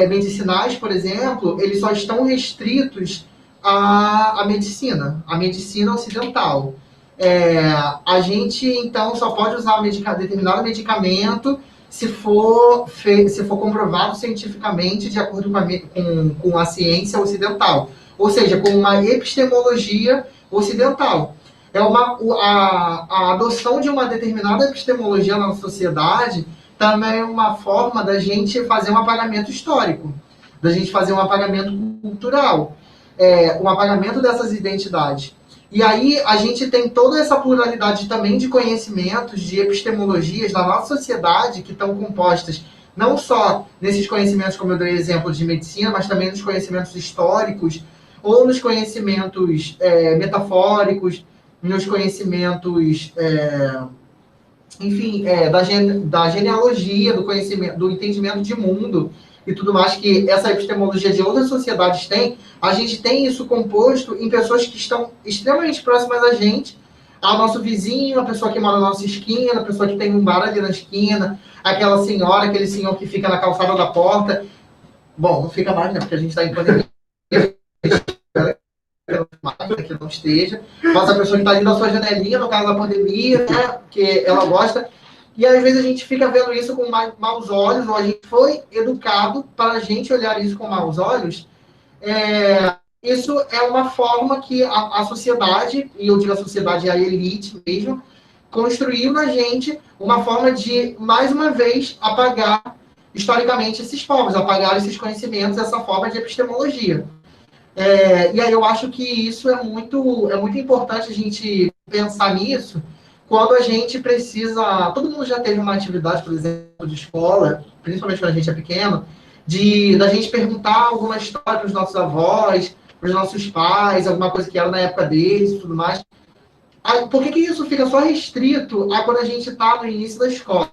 medicinais, por exemplo, eles só estão restritos à medicina ocidental. A gente, então, só pode usar determinado medicamento se for comprovado cientificamente de acordo com a ciência ocidental. Ou seja, com uma epistemologia ocidental. A adoção de uma determinada epistemologia na sociedade também é uma forma da gente fazer um apagamento histórico, da gente fazer um apagamento cultural, um apagamento dessas identidades. E aí a gente tem toda essa pluralidade também de conhecimentos, de epistemologias da nossa sociedade, que estão compostas não só nesses conhecimentos, como eu dei exemplo de medicina, mas também nos conhecimentos históricos, ou nos conhecimentos metafóricos, nos conhecimentos, enfim, da genealogia, do conhecimento, do entendimento de mundo e tudo mais, que essa epistemologia de outras sociedades tem. A gente tem isso composto em pessoas que estão extremamente próximas a gente, ao nosso vizinho, a pessoa que mora na nossa esquina, a pessoa que tem um bar ali na esquina, aquela senhora, aquele senhor que fica na calçada da porta. Bom, não fica mais, né? Porque a gente está em pandemia. Que não esteja, mas a pessoa que está ali na sua janelinha, no caso da pandemia, né, que ela gosta, e às vezes a gente fica vendo isso com maus olhos, ou a gente foi educado para a gente olhar isso com maus olhos. Isso é uma forma que a sociedade, e eu digo a sociedade, a elite mesmo, construiu na gente uma forma de, mais uma vez, apagar historicamente esses povos, apagar esses conhecimentos, essa forma de epistemologia. E aí eu acho que isso é muito importante a gente pensar nisso quando a gente precisa... Todo mundo já teve uma atividade, por exemplo, de escola, principalmente quando a gente é pequeno, da gente perguntar alguma história para os nossos avós, para os nossos pais, alguma coisa que era na época deles e tudo mais. Por que isso fica só restrito a quando a gente está no início da escola?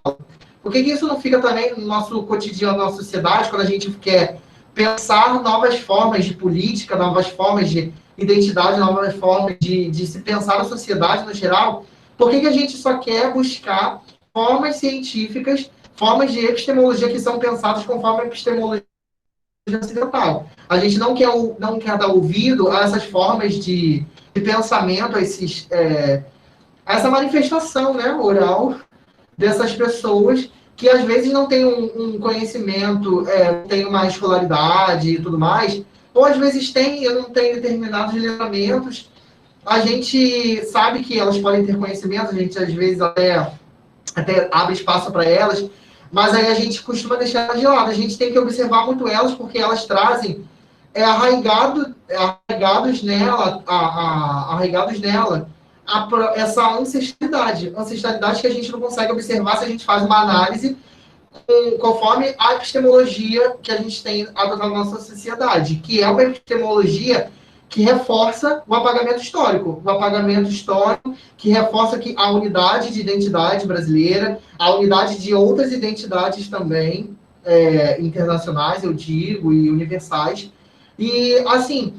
Por que isso não fica também no nosso cotidiano, na nossa sociedade, quando a gente quer pensar novas formas de política, novas formas de identidade, novas formas de se pensar a sociedade no geral? Por que a gente só quer buscar formas científicas, formas de epistemologia que são pensadas conforme a epistemologia ocidental? A gente não quer dar ouvido a essas formas de pensamento, a essa manifestação, né, oral dessas pessoas que às vezes não têm um conhecimento, tem uma escolaridade e tudo mais, ou às vezes tem e não tem determinados livramentos. A gente sabe que elas podem ter conhecimento, a gente às vezes até abre espaço para elas, mas aí a gente costuma deixar elas de lado. A gente tem que observar muito elas, porque elas trazem arraigados nela, essa ancestralidade que a gente não consegue observar se a gente faz uma análise conforme a epistemologia que a gente tem adotado na nossa sociedade, que é uma epistemologia que reforça o apagamento histórico. O apagamento histórico que reforça a unidade de identidade brasileira, a unidade de outras identidades também, internacionais, eu digo, e universais. E, assim,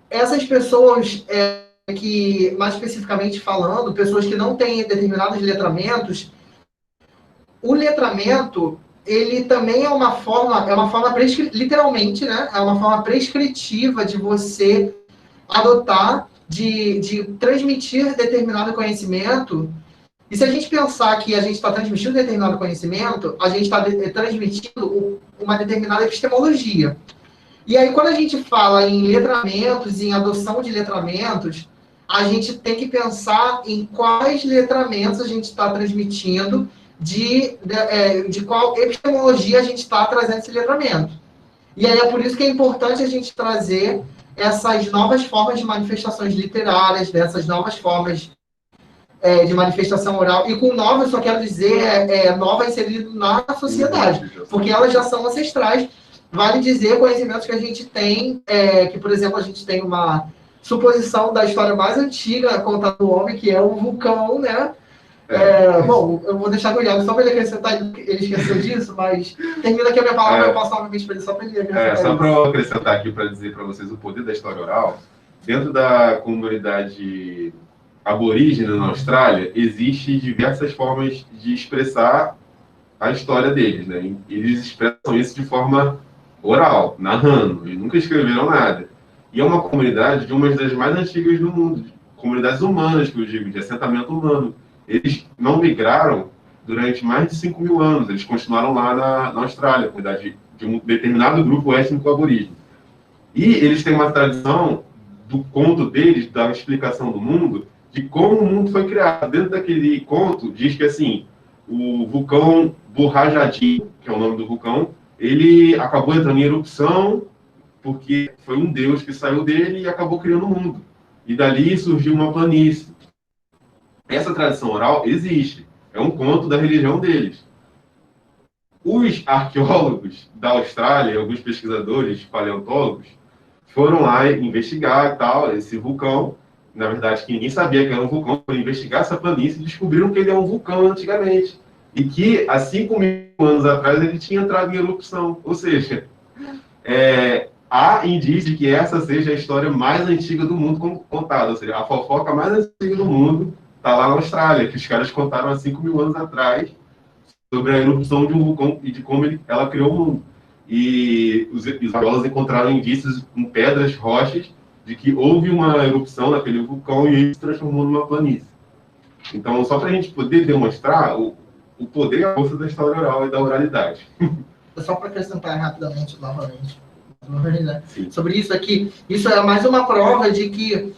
essas pessoas, que, mais especificamente falando, pessoas que não têm determinados letramentos, o letramento, ele também é uma forma literalmente, né? É uma forma prescritiva de você adotar, de transmitir determinado conhecimento. E se a gente pensar que a gente está transmitindo determinado conhecimento, a gente está transmitindo uma determinada epistemologia. E aí, quando a gente fala em letramentos, em adoção de letramentos, a gente tem que pensar em quais letramentos a gente está transmitindo, de qual epistemologia a gente está trazendo esse letramento. E aí é por isso que é importante a gente trazer essas novas formas de manifestações literárias, dessas novas formas de manifestação oral. E com nova, eu só quero dizer, nova inserido na sociedade, porque elas já são ancestrais. Vale dizer, conhecimentos que a gente tem, que, por exemplo, a gente tem uma suposição da história mais antiga contada do homem, que é o vulcão, né? Bom, eu vou deixar com o Iago só para ele acrescentar, ele esqueceu disso, mas termina aqui a minha palavra, eu passo novamente para ele só para ele acrescentar. Só para eu acrescentar aqui, para dizer para vocês o poder da história oral, dentro da comunidade aborígene na Austrália, existem diversas formas de expressar a história deles, né? Eles expressam isso de forma oral, narrando, eles nunca escreveram nada. E é uma comunidade de uma das mais antigas do mundo, comunidades humanas, que eu digo, de assentamento humano. Eles não migraram durante mais de 5 mil anos, eles continuaram lá na Austrália, comunidade de um determinado grupo étnico aborígene. E eles têm uma tradição do conto deles, da explicação do mundo, de como o mundo foi criado. Dentro daquele conto, diz que assim, o vulcão Burrajadi, que é o nome do vulcão, ele acabou entrando em erupção porque foi um deus que saiu dele e acabou criando o mundo. E dali surgiu uma planície. Essa tradição oral existe. É um conto da religião deles. Os arqueólogos da Austrália, alguns pesquisadores paleontólogos, foram lá investigar tal, esse vulcão. Na verdade, que ninguém sabia que era um vulcão, foram investigar essa planície e descobriram que ele é um vulcão antigamente. E que, há 5 mil anos atrás, ele tinha entrado em erupção. Ou seja, há indício de que essa seja a história mais antiga do mundo contada. Ou seja, a fofoca mais antiga do mundo está lá na Austrália, que os caras contaram há 5 mil anos atrás sobre a erupção de um vulcão e de como ela criou o mundo. E os arqueólogos encontraram indícios em pedras, rochas, de que houve uma erupção naquele vulcão e ele se transformou numa planície. Então, só para a gente poder demonstrar o poder e a força da história oral e da oralidade. Só para acrescentar rapidamente, novamente, né, sobre isso aqui, isso é mais uma prova de que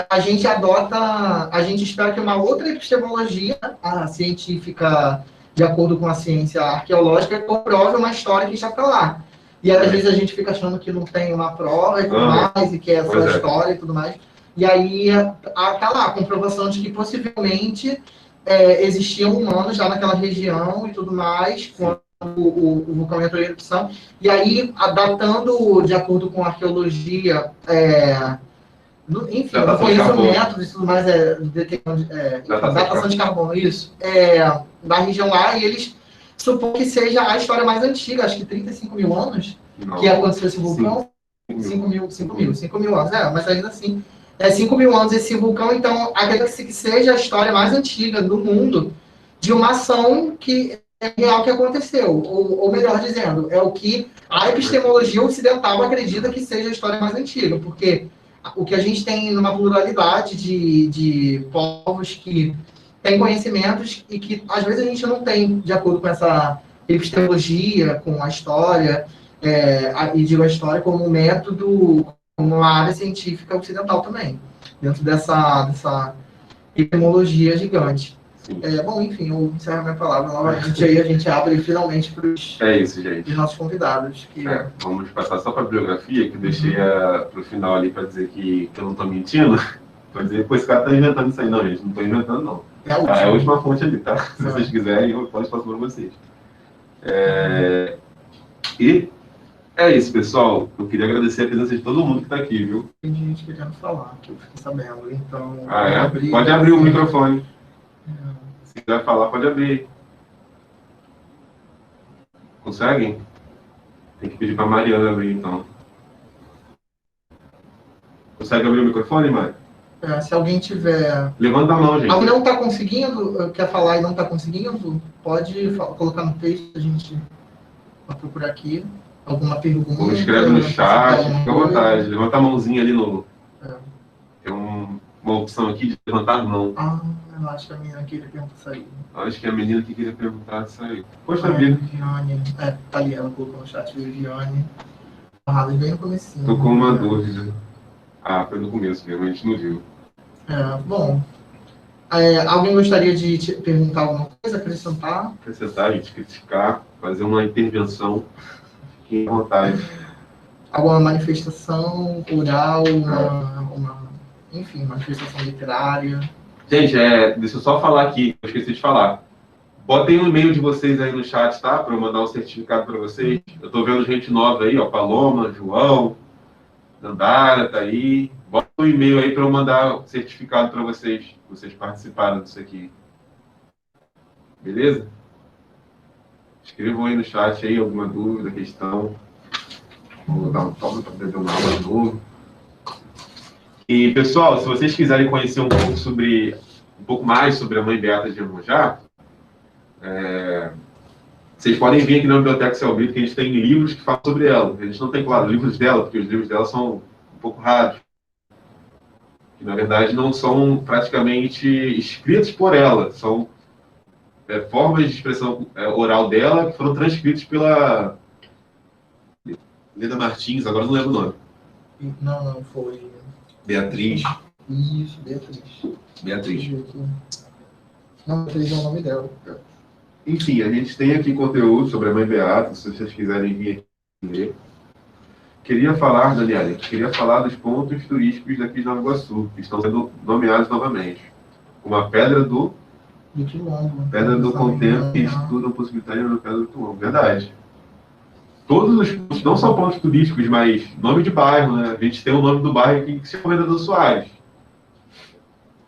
a gente espera que uma outra epistemologia, a científica, de acordo com a ciência arqueológica, comprove uma história que já está lá. E às vezes a gente fica achando que não tem uma prova e tudo mais, e que é só história e tudo mais. E aí está lá a comprovação de que possivelmente existiam humanos já naquela região e tudo mais, quando o vulcão entrou em erupção. E aí, datando, de acordo com a arqueologia, enfim, eu não conheço o método e tudo mais, datação de carbono, isso, da região lá, e eles supõem que seja a história mais antiga, acho que 35 mil anos, que aconteceu esse vulcão. 5 mil anos, mas ainda assim, 5 mil anos esse vulcão, então, acredita-se que seja a história mais antiga do mundo de uma ação que é real que aconteceu, ou melhor dizendo, é o que a epistemologia ocidental acredita que seja a história mais antiga, porque o que a gente tem numa pluralidade de povos que têm conhecimentos e que às vezes a gente não tem, de acordo com essa epistemologia, com a história, e digo a história como método, como uma área científica ocidental também, dentro dessa epistemologia gigante. Bom, enfim, eu encerro a minha palavra novamente, aí a gente abre finalmente para os nossos convidados. Vamos passar só para a bibliografia, que eu deixei para o final ali para dizer que eu não estou mentindo. Para dizer, pô, esse cara está inventando isso aí. Não, gente, não estou inventando, não. É a última fonte ali, tá? Se vocês quiserem, eu posso passar para vocês. E é isso, pessoal. Eu queria agradecer a presença de todo mundo que está aqui, viu? Tem gente querendo falar, que eu fiquei sabendo, então... Pode abrir o microfone. Se quiser falar, pode abrir. Conseguem? Tem que pedir para a Mariana abrir, então. Consegue abrir o microfone, Mário? Se alguém tiver... Levanta a mão, gente. Alguém não está conseguindo, quer falar e não está conseguindo, pode colocar no texto, a gente vai procurar aqui. Alguma pergunta. Ou escreve no chat, fica à vontade. Levanta a mãozinha ali no... Tem uma opção aqui de levantar a mão. Eu acho que a menina queria perguntar isso aí. Acho que a menina que queria perguntar isso aí. Poxa vida. Viviane. Tá ali, ela colocou no chat, Viviane. Bem no comecinho. Tô com uma dúvida. Foi no começo mesmo, a gente não viu. Bom. Alguém gostaria de te perguntar alguma coisa, acrescentar? Acrescentar, a gente criticar, fazer uma intervenção. Fiquem à vontade. Alguma manifestação oral, enfim, manifestação literária. Gente, deixa eu só falar aqui, eu esqueci de falar. Botem o e-mail de vocês aí no chat, tá? Para eu mandar o certificado para vocês. Eu tô vendo gente nova aí, ó, Paloma, João, Dandara, tá aí. Bota o e-mail aí para eu mandar o certificado para vocês. Vocês participaram disso aqui. Beleza? Escrevam aí no chat aí alguma dúvida, questão. Vou dar um toque para beber uma água de novo. E, pessoal, se vocês quiserem conhecer um pouco mais sobre a Mãe Beata de Iemonjá, vocês podem vir aqui na Biblioteca Céu Brito, que a gente tem livros que falam sobre ela. A gente não tem, claro, livros dela, porque os livros dela são um pouco raros. Que, na verdade, não são praticamente escritos por ela. São formas de expressão oral dela que foram transcritas pela Leda Martins, agora não lembro o nome. Não, foi... Beatriz. Isso, Beatriz. Não, Beatriz é o nome dela. Enfim, a gente tem aqui conteúdo sobre a Mãe Beata, se vocês quiserem vir aqui ler. Queria falar, Daniela, dos pontos turísticos daqui de Nova Iguaçu, que estão sendo nomeados novamente. Como a Pedra do Quilombo. Pedra do Contento, que estudam possibilidade da Pedra do Quilombo. Verdade. Todos os pontos, não são pontos turísticos, mas nome de bairro, né? A gente tem o nome do bairro aqui que se chama Vereador Soares.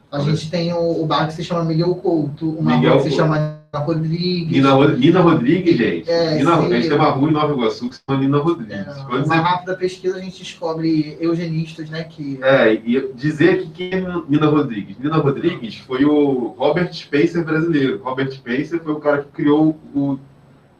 A gente tem o bairro que se chama Miguel Couto, uma rua que se chama Nina Rodrigues. Nina Rodrigues, gente. A gente tem uma rua em Nova Iguaçu que se chama Nina Rodrigues. Uma rápida pesquisa a gente descobre eugenistas, né? E dizer aqui quem é Nina Rodrigues. Nina Rodrigues foi o Robert Spencer brasileiro. Robert Spencer foi o cara que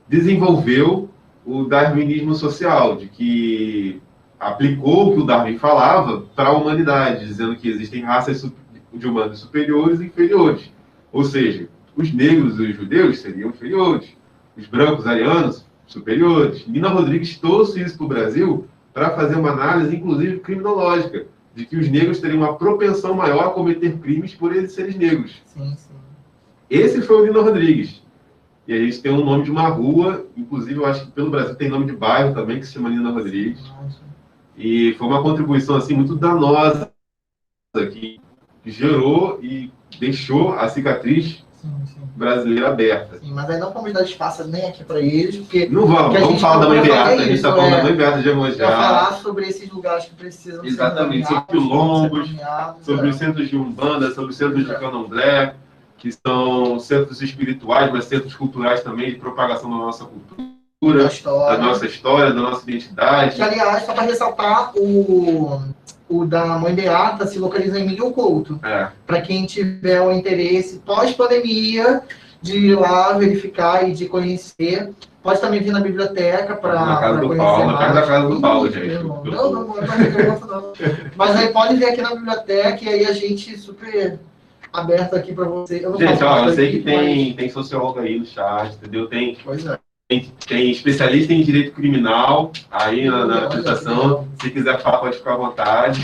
desenvolveu o darwinismo social, de que aplicou o que o Darwin falava para a humanidade, dizendo que existem raças de humanos superiores e inferiores. Ou seja, os negros e os judeus seriam inferiores, os brancos arianos superiores. Nina Rodrigues trouxe isso para o Brasil para fazer uma análise, inclusive criminológica, de que os negros teriam uma propensão maior a cometer crimes por eles serem negros. Sim. Esse foi o Nina Rodrigues. E a gente tem o nome de uma rua, inclusive eu acho que pelo Brasil tem nome de bairro também, que se chama Nina Rodrigues. E foi uma contribuição assim, muito danosa, que gerou e deixou a cicatriz brasileira aberta. Sim, mas aí não vamos dar espaço nem aqui para eles, porque... Não vamos falar da Mãe Beata, a gente está falando da Mãe Beata de Iemonjá. Para falar sobre esses lugares que precisam exatamente, ser sobre quilombos, sobre os centros de Umbanda, sobre os centros de Candomblé, que são centros espirituais, mas centros culturais também, de propagação da nossa cultura, da nossa história, da nossa identidade. Que, aliás, só para ressaltar, o da Mãe Beata se localiza em Miguel Couto. Para quem tiver o interesse pós-pandemia de ir lá verificar e de conhecer, pode também vir na biblioteca para conhecer Paulo, mais. Na casa do Paulo, gente. Não é não. Mas aí pode vir aqui na biblioteca e aí a gente super aberto aqui para você. Eu sei que tem sociólogo aí no chat, entendeu? Tem especialista em direito criminal aí na apresentação. Se quiser falar, pode ficar à vontade.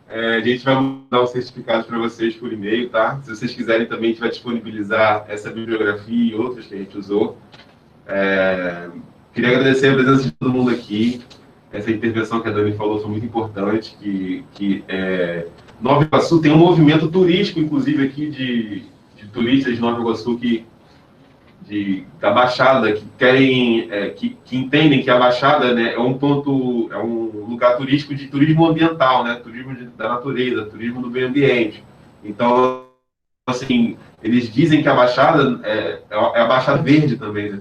A gente vai mandar um certificado para vocês por e-mail, tá? Se vocês quiserem também, a gente vai disponibilizar essa bibliografia e outras que a gente usou. Queria agradecer a presença de todo mundo aqui. Essa intervenção que a Dani falou foi muito importante, Nova Iguaçu tem um movimento turístico, inclusive, aqui de turistas de Nova Iguaçu da Baixada, que querem, que entendem que a Baixada, né, é um lugar turístico de turismo ambiental, né, turismo da natureza, turismo do meio ambiente. Então, assim, eles dizem que a Baixada é a Baixada Verde também, né?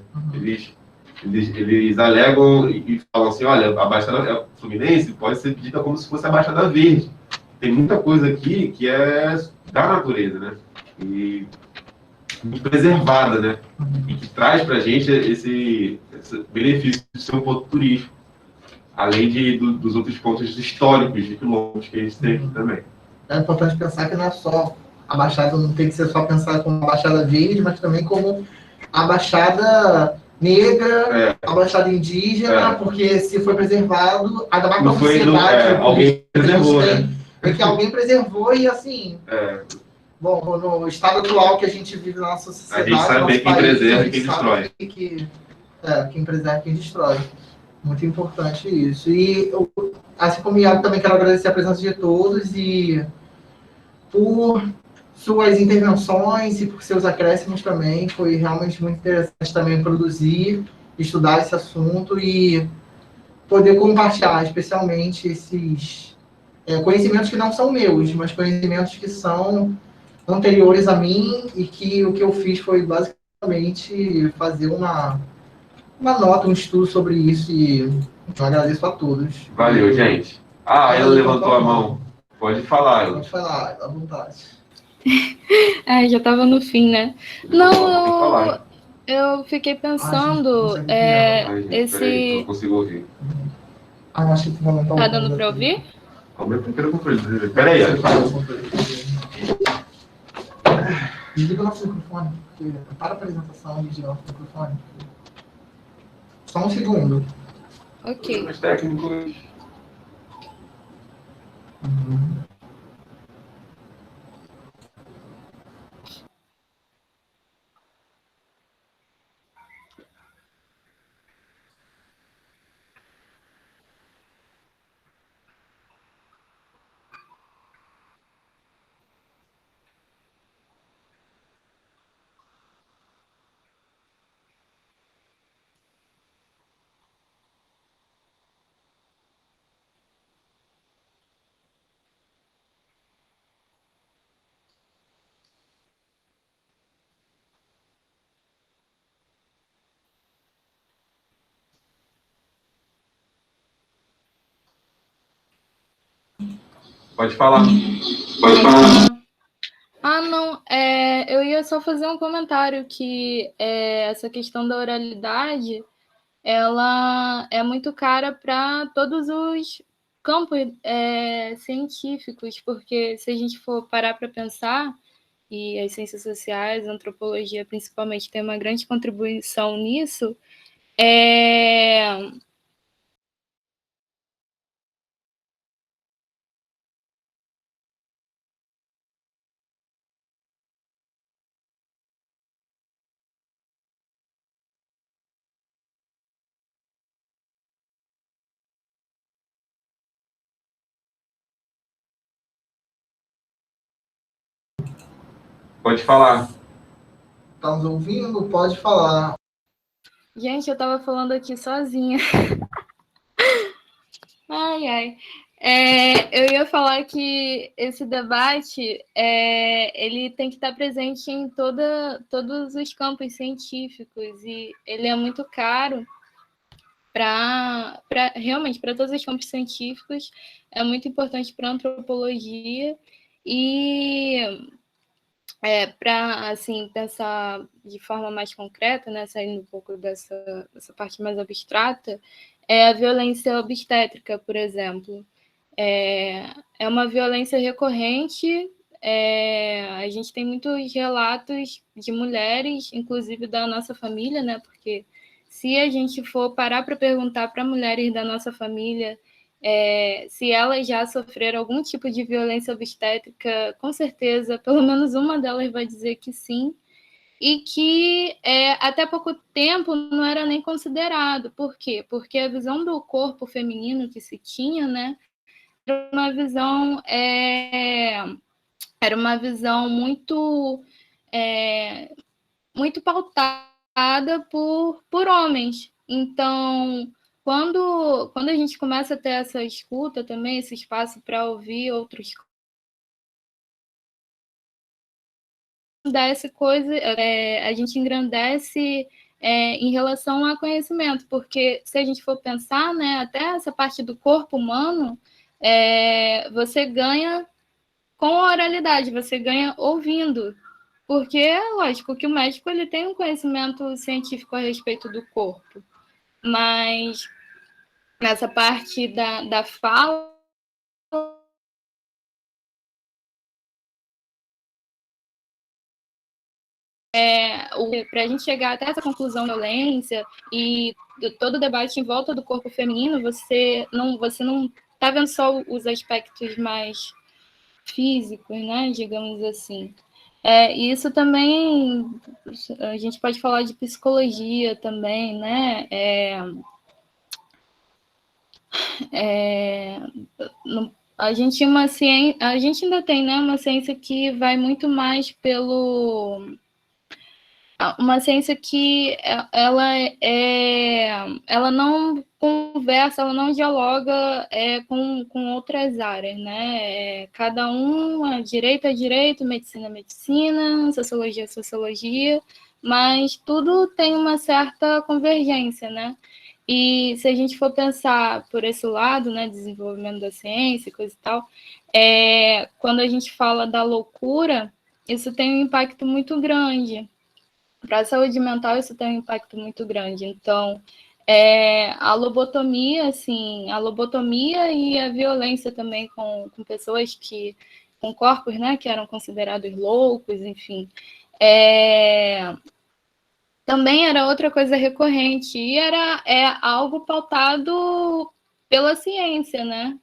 Eles alegam e falam assim, olha, a Baixada Fluminense pode ser dita como se fosse a Baixada Verde. Tem muita coisa aqui que é da natureza, né? E muito preservada, né? E que traz para a gente esse benefício de ser um ponto turístico, além dos outros pontos históricos de quilômetros que a gente tem aqui também. É importante pensar que não é só a Baixada, não tem que ser só pensada como a Baixada Verde, mas também como a Baixada Negra, a Baixada Indígena, porque se foi preservado, ainda mais com a sociedade, alguém preservou, né? É que alguém preservou e assim. Bom, no estado atual que a gente vive na nossa sociedade, a gente sabe quem preserva e quem destrói. Quem preserva e quem destrói. Muito importante isso. E, assim como o Iago, também quero agradecer a presença de todos e por suas intervenções e por seus acréscimos também. Foi realmente muito interessante também produzir, estudar esse assunto e poder compartilhar, especialmente esses conhecimentos que não são meus, mas conhecimentos que são anteriores a mim e que o que eu fiz foi basicamente fazer uma nota, um estudo sobre isso e eu agradeço a todos. Valeu, gente. Ela levantou a mão. Pode falar. Pode falar, à vontade. Já estava no fim, né? Não, eu fiquei pensando. Peraí, não consigo ouvir. Acho que tá dando para ouvir? Aumenta o controle. Peraí, desliga o nosso microfone, porque para a apresentação e desliga o nosso microfone. Só um segundo. Ok. Os técnicos. Pode falar. Não. Eu ia só fazer um comentário que essa questão da oralidade, ela é muito cara para todos os campos científicos, porque se a gente for parar para pensar, e as ciências sociais, a antropologia principalmente, tem uma grande contribuição nisso, Pode falar. Tá nos ouvindo? Pode falar. Gente, eu estava falando aqui sozinha. Ai. Eu ia falar que esse debate ele tem que estar presente em todos os campos científicos e ele é muito caro realmente para todos os campos científicos, é muito importante para a antropologia e para assim, pensar de forma mais concreta, né, saindo um pouco dessa parte mais abstrata, a violência obstétrica, por exemplo. É uma violência recorrente. A gente tem muitos relatos de mulheres, inclusive da nossa família, né? Porque se a gente for parar para perguntar para mulheres da nossa família se elas já sofreram algum tipo de violência obstétrica, com certeza, pelo menos uma delas vai dizer que sim, e que até pouco tempo não era nem considerado. Por quê? Porque a visão do corpo feminino que se tinha, né, era uma visão muito muito pautada por homens. Então, quando a gente começa a ter essa escuta também, esse espaço para ouvir outros, a gente engrandece em relação a conhecimento, porque se a gente for pensar, né, até essa parte do corpo humano, você ganha com a oralidade, você ganha ouvindo, porque, lógico, que o médico ele tem um conhecimento científico a respeito do corpo, mas nessa parte da fala, para a gente chegar até essa conclusão da violência e todo o debate em volta do corpo feminino, você não está vendo só os aspectos mais físicos, né, digamos assim. Isso também, a gente pode falar de psicologia também, né? A gente ainda tem, né, uma ciência que vai muito mais pelo uma ciência que ela não conversa, ela não dialoga com outras áreas, né? Cada um, direito é direito, medicina é medicina, sociologia é sociologia, mas tudo tem uma certa convergência, né? E se a gente for pensar por esse lado, né, desenvolvimento da ciência, coisa e tal, quando a gente fala da loucura, isso tem um impacto muito grande. Para a saúde mental, isso tem um impacto muito grande. Então, a lobotomia, assim, a lobotomia e a violência também com pessoas com corpos, né, que eram considerados loucos, enfim, também era outra coisa recorrente e era algo pautado pela ciência, né?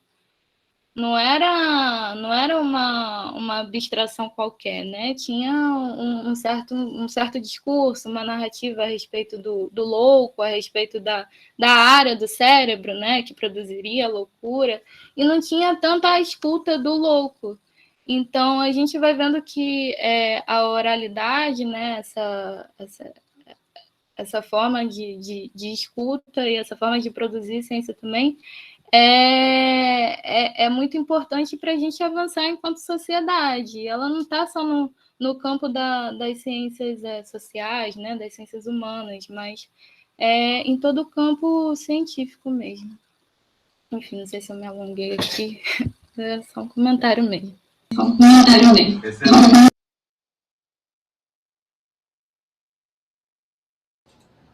Não era uma abstração qualquer, né? Tinha um certo discurso, uma narrativa a respeito do louco, a respeito da área do cérebro, né? Que produziria a loucura, e não tinha tanta escuta do louco. Então, a gente vai vendo que a oralidade, né? Essa forma de escuta e essa forma de produzir ciência também é muito importante para a gente avançar enquanto sociedade. Ela não está só no campo das ciências sociais, né, das ciências humanas, mas em todo o campo científico mesmo. Enfim, não sei se eu me alonguei aqui, é só um comentário mesmo. Excelente.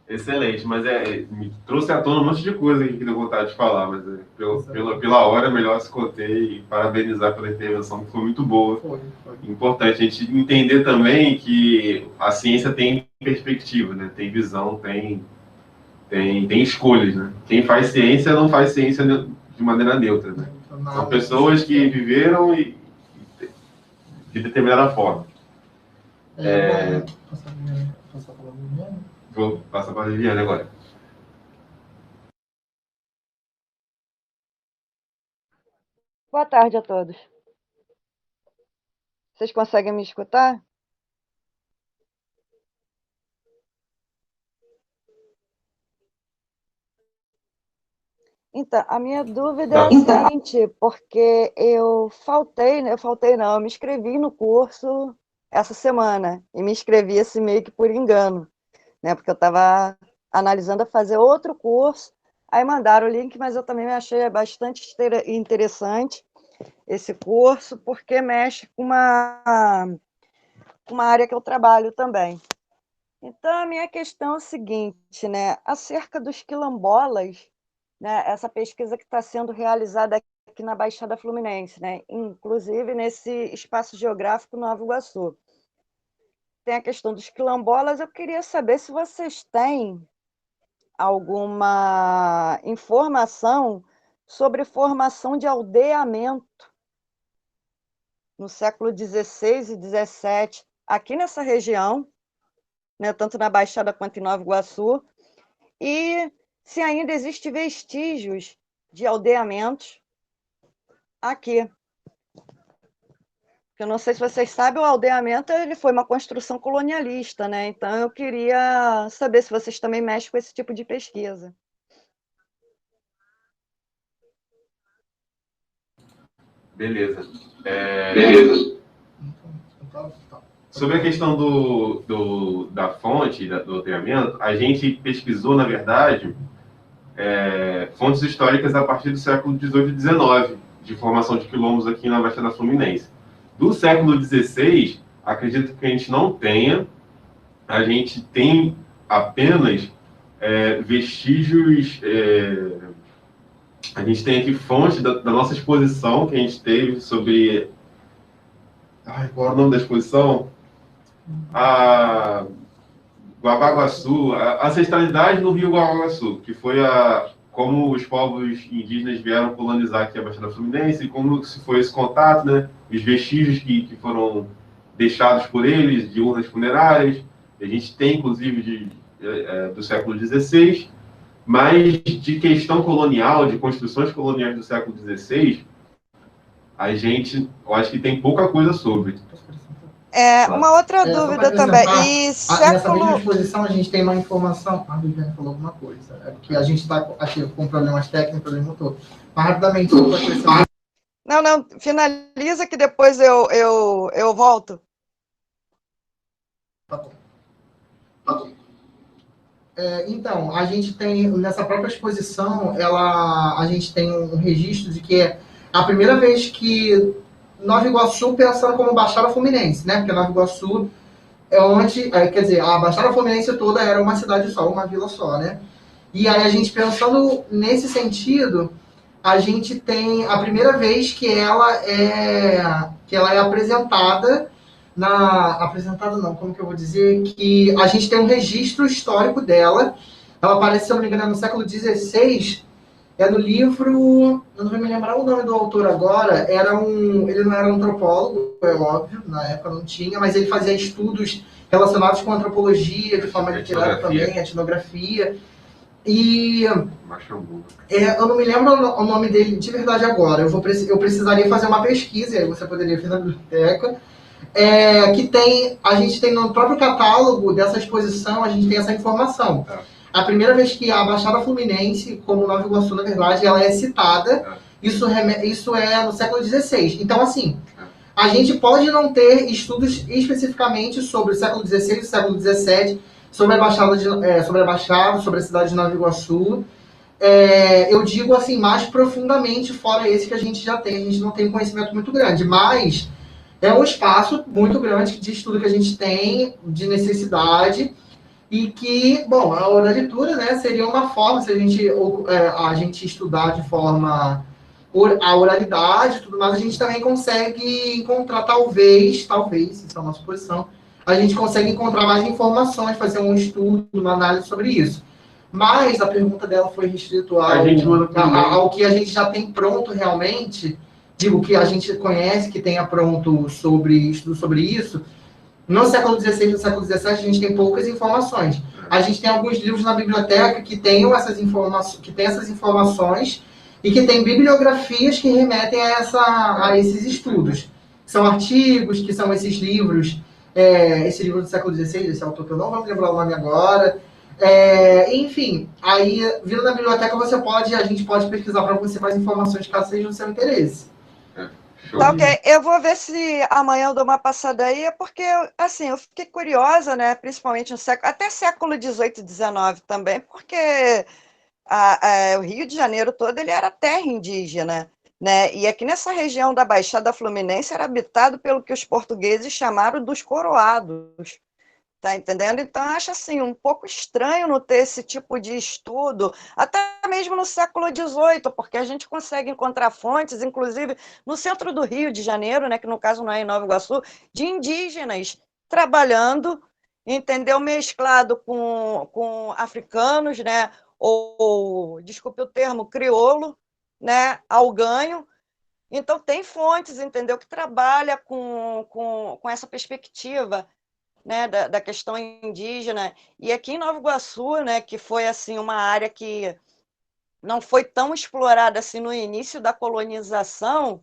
Excelente, mas me trouxe à tona um monte de coisa aqui que deu vontade de falar, mas pela hora, melhor se contei e parabenizar pela intervenção, que foi muito boa. Foi. Importante a gente entender também que a ciência tem perspectiva, né? Tem visão, tem escolhas, né? Quem faz ciência não faz ciência de maneira neutra, né? São pessoas que viveram de determinada forma. Passar a palavra. Vou passar para a Viviane agora. Boa tarde a todos. Vocês conseguem me escutar? Então, a minha dúvida é a seguinte, porque eu me inscrevi no curso essa semana, e me inscrevi assim meio que por engano, né? Porque eu estava analisando a fazer outro curso, aí mandaram o link, mas eu também achei bastante interessante esse curso, porque mexe com uma área que eu trabalho também. Então, a minha questão é o seguinte, né? Acerca dos quilombolas, né? Essa pesquisa que está sendo realizada aqui na Baixada Fluminense, né? Inclusive nesse espaço geográfico Nova Iguaçu. Tem a questão dos quilombolas, eu queria saber se vocês têm alguma informação sobre formação de aldeamento no século XVI e XVII, aqui nessa região, né, tanto na Baixada quanto em Nova Iguaçu, e se ainda existem vestígios de aldeamentos aqui. Eu não sei se vocês sabem, o aldeamento ele foi uma construção colonialista, né? Então eu queria saber se vocês também mexem com esse tipo de pesquisa. Beleza. Sobre a questão da fonte, do treinamento, a gente pesquisou, na verdade, fontes históricas a partir do século XVIII e XIX, de formação de quilombos aqui na Baixada Fluminense. Do século XVI, acredito que a gente não tenha, a gente tem apenas vestígios, a gente tem aqui fontes da nossa exposição que a gente teve sobre... qual é o nome da exposição? A Guabaguaçu, a ancestralidade no Rio Guabaguaçu, que foi como os povos indígenas vieram colonizar aqui a Baixada Fluminense, e como se foi esse contato, né? Os vestígios que foram deixados por eles, de urnas funerárias, a gente tem, inclusive, do século XVI, mas de questão colonial, de construções coloniais do século XVI, eu acho que tem pouca coisa sobre. Uma outra dúvida também. E nessa mesma exposição a gente tem uma informação. A Viviane falou alguma coisa. É porque a gente está com problemas técnicos, problema motor. Mas rapidamente, só para acrescentar. Não, finaliza que depois eu volto. Tá bom. Então, a gente tem, nessa própria exposição, a gente tem um registro de que é a primeira vez que Nova Iguaçu pensando como Baixada Fluminense, né? Porque Nova Iguaçu é onde, quer dizer, a Baixada Fluminense toda era uma cidade só, uma vila só, né? E aí a gente pensando nesse sentido, a gente tem a primeira vez que ela é apresentada como que eu vou dizer? Que a gente tem um registro histórico dela. Ela aparece, se eu não me engano, no século XVI. No livro, eu não vou me lembrar o nome do autor agora, ele não era um antropólogo, é óbvio, na época não tinha, mas ele fazia estudos relacionados com antropologia, de forma literária também, etnografia. E eu não me lembro o nome dele de verdade agora, eu precisaria fazer uma pesquisa, aí você poderia ver na biblioteca, a gente tem no próprio catálogo dessa exposição, a gente tem essa informação. A primeira vez que a Baixada Fluminense, como Nova Iguaçu, na verdade, ela é citada, isso é no século XVI. Então, assim, a gente pode não ter estudos especificamente sobre o século XVI e o século XVII, sobre a Baixada, sobre a cidade de Nova Iguaçu. Eu digo, assim, mais profundamente, fora esse que a gente já tem. A gente não tem um conhecimento muito grande, mas é um espaço muito grande de estudo que a gente tem, de necessidade. E que, bom, a oralitura, né, seria uma forma, se a gente estudar de forma a oralidade e tudo mais, a gente também consegue encontrar, talvez, isso é a nossa posição, a gente consegue encontrar mais informações, fazer um estudo, uma análise sobre isso. Mas a pergunta dela foi restrita ao que a gente já tem pronto realmente, digo, que a gente conhece, que tenha pronto estudo sobre isso. No século XVI e no século XVII, a gente tem poucas informações. A gente tem alguns livros na biblioteca que têm essas informações e que tem bibliografias que remetem a esses estudos. São artigos, que são esses livros, esse livro do século XVI, esse autor que eu não vou me lembrar o nome agora. Enfim, aí, vindo na biblioteca, a gente pode pesquisar para você mais informações, caso seja do seu interesse. Tá, ok. Eu vou ver se amanhã eu dou uma passada aí, porque, assim, eu fiquei curiosa, né, principalmente até século XVIII e XIX também, porque o Rio de Janeiro todo ele era terra indígena, né, e aqui nessa região da Baixada Fluminense era habitado pelo que os portugueses chamaram dos coroados. Tá entendendo? Então, eu acho assim, um pouco estranho não ter esse tipo de estudo, até mesmo no século XVIII, porque a gente consegue encontrar fontes, inclusive no centro do Rio de Janeiro, né, que no caso não é em Nova Iguaçu, de indígenas trabalhando, entendeu? Mesclado com africanos, né, ou desculpe o termo, crioulo, né, ao ganho. Então, tem fontes, entendeu, que trabalha com essa perspectiva, né, da questão indígena, e aqui em Nova Iguaçu, né, que foi assim uma área que não foi tão explorada assim no início da colonização,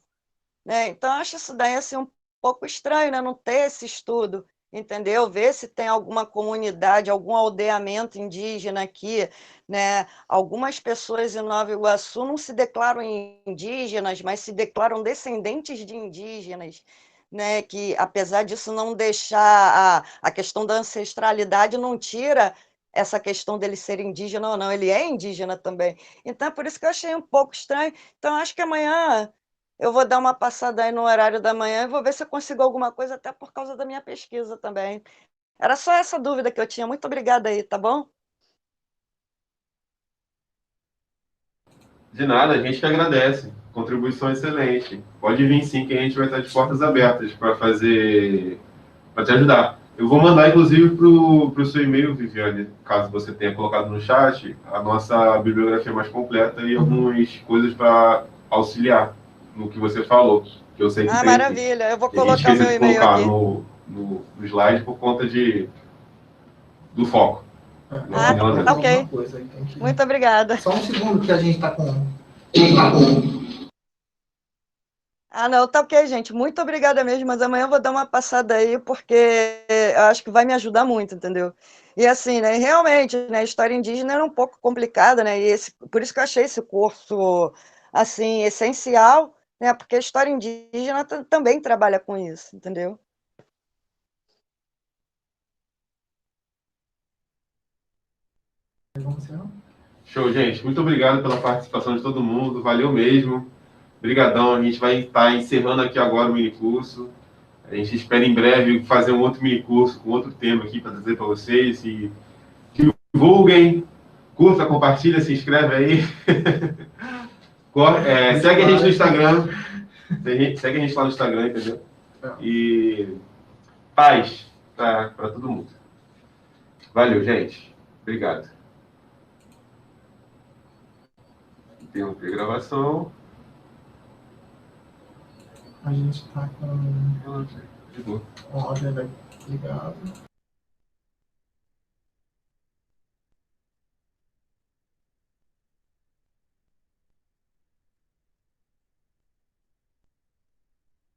né, então acho isso daí assim um pouco estranho, né, não ter esse estudo, entendeu? Ver se tem alguma comunidade, algum aldeamento indígena aqui, né? Algumas pessoas em Nova Iguaçu não se declaram indígenas, mas se declaram descendentes de indígenas, né, que apesar disso não deixar a questão da ancestralidade, não tira essa questão dele ser indígena ou não, ele é indígena também. Então, é por isso que eu achei um pouco estranho. Então, acho que amanhã eu vou dar uma passada aí no horário da manhã e vou ver se eu consigo alguma coisa, até por causa da minha pesquisa também. Era só essa dúvida que eu tinha. Muito obrigada aí, tá bom? De nada, a gente que agradece. Contribuição excelente. Pode vir sim, que a gente vai estar de portas abertas para fazer, para te ajudar. Eu vou mandar, inclusive, para o seu e-mail, Viviane, caso você tenha colocado no chat, a nossa bibliografia mais completa e algumas coisas para auxiliar no que você falou, que eu sei que Ah, tem aqui. maravilha. Eu vou Que a gente colocar o esqueceu meu de e-mail colocar aqui. no slide por conta do foco. Ah, tá ok. Muito obrigada. Só um segundo que a gente está com. Ah, não, tá ok, gente. Muito obrigada mesmo, mas amanhã eu vou dar uma passada aí, porque eu acho que vai me ajudar muito, entendeu? E assim, né, realmente, né, a história indígena era um pouco complicada, né, por isso que eu achei esse curso, assim, essencial, né, porque a história indígena também trabalha com isso, entendeu? Show, gente. Muito obrigado pela participação de todo mundo. Valeu mesmo. Obrigadão. A gente vai estar encerrando aqui agora o minicurso. A gente espera em breve fazer um outro minicurso com outro tema aqui para trazer para vocês. E divulguem, curta, compartilha, se inscreve aí. Segue a gente no Instagram. Segue a gente lá no Instagram, entendeu? E paz para todo mundo. Valeu, gente. Obrigado. Interromper a gravação. A gente está com De boa. o áudio ligado.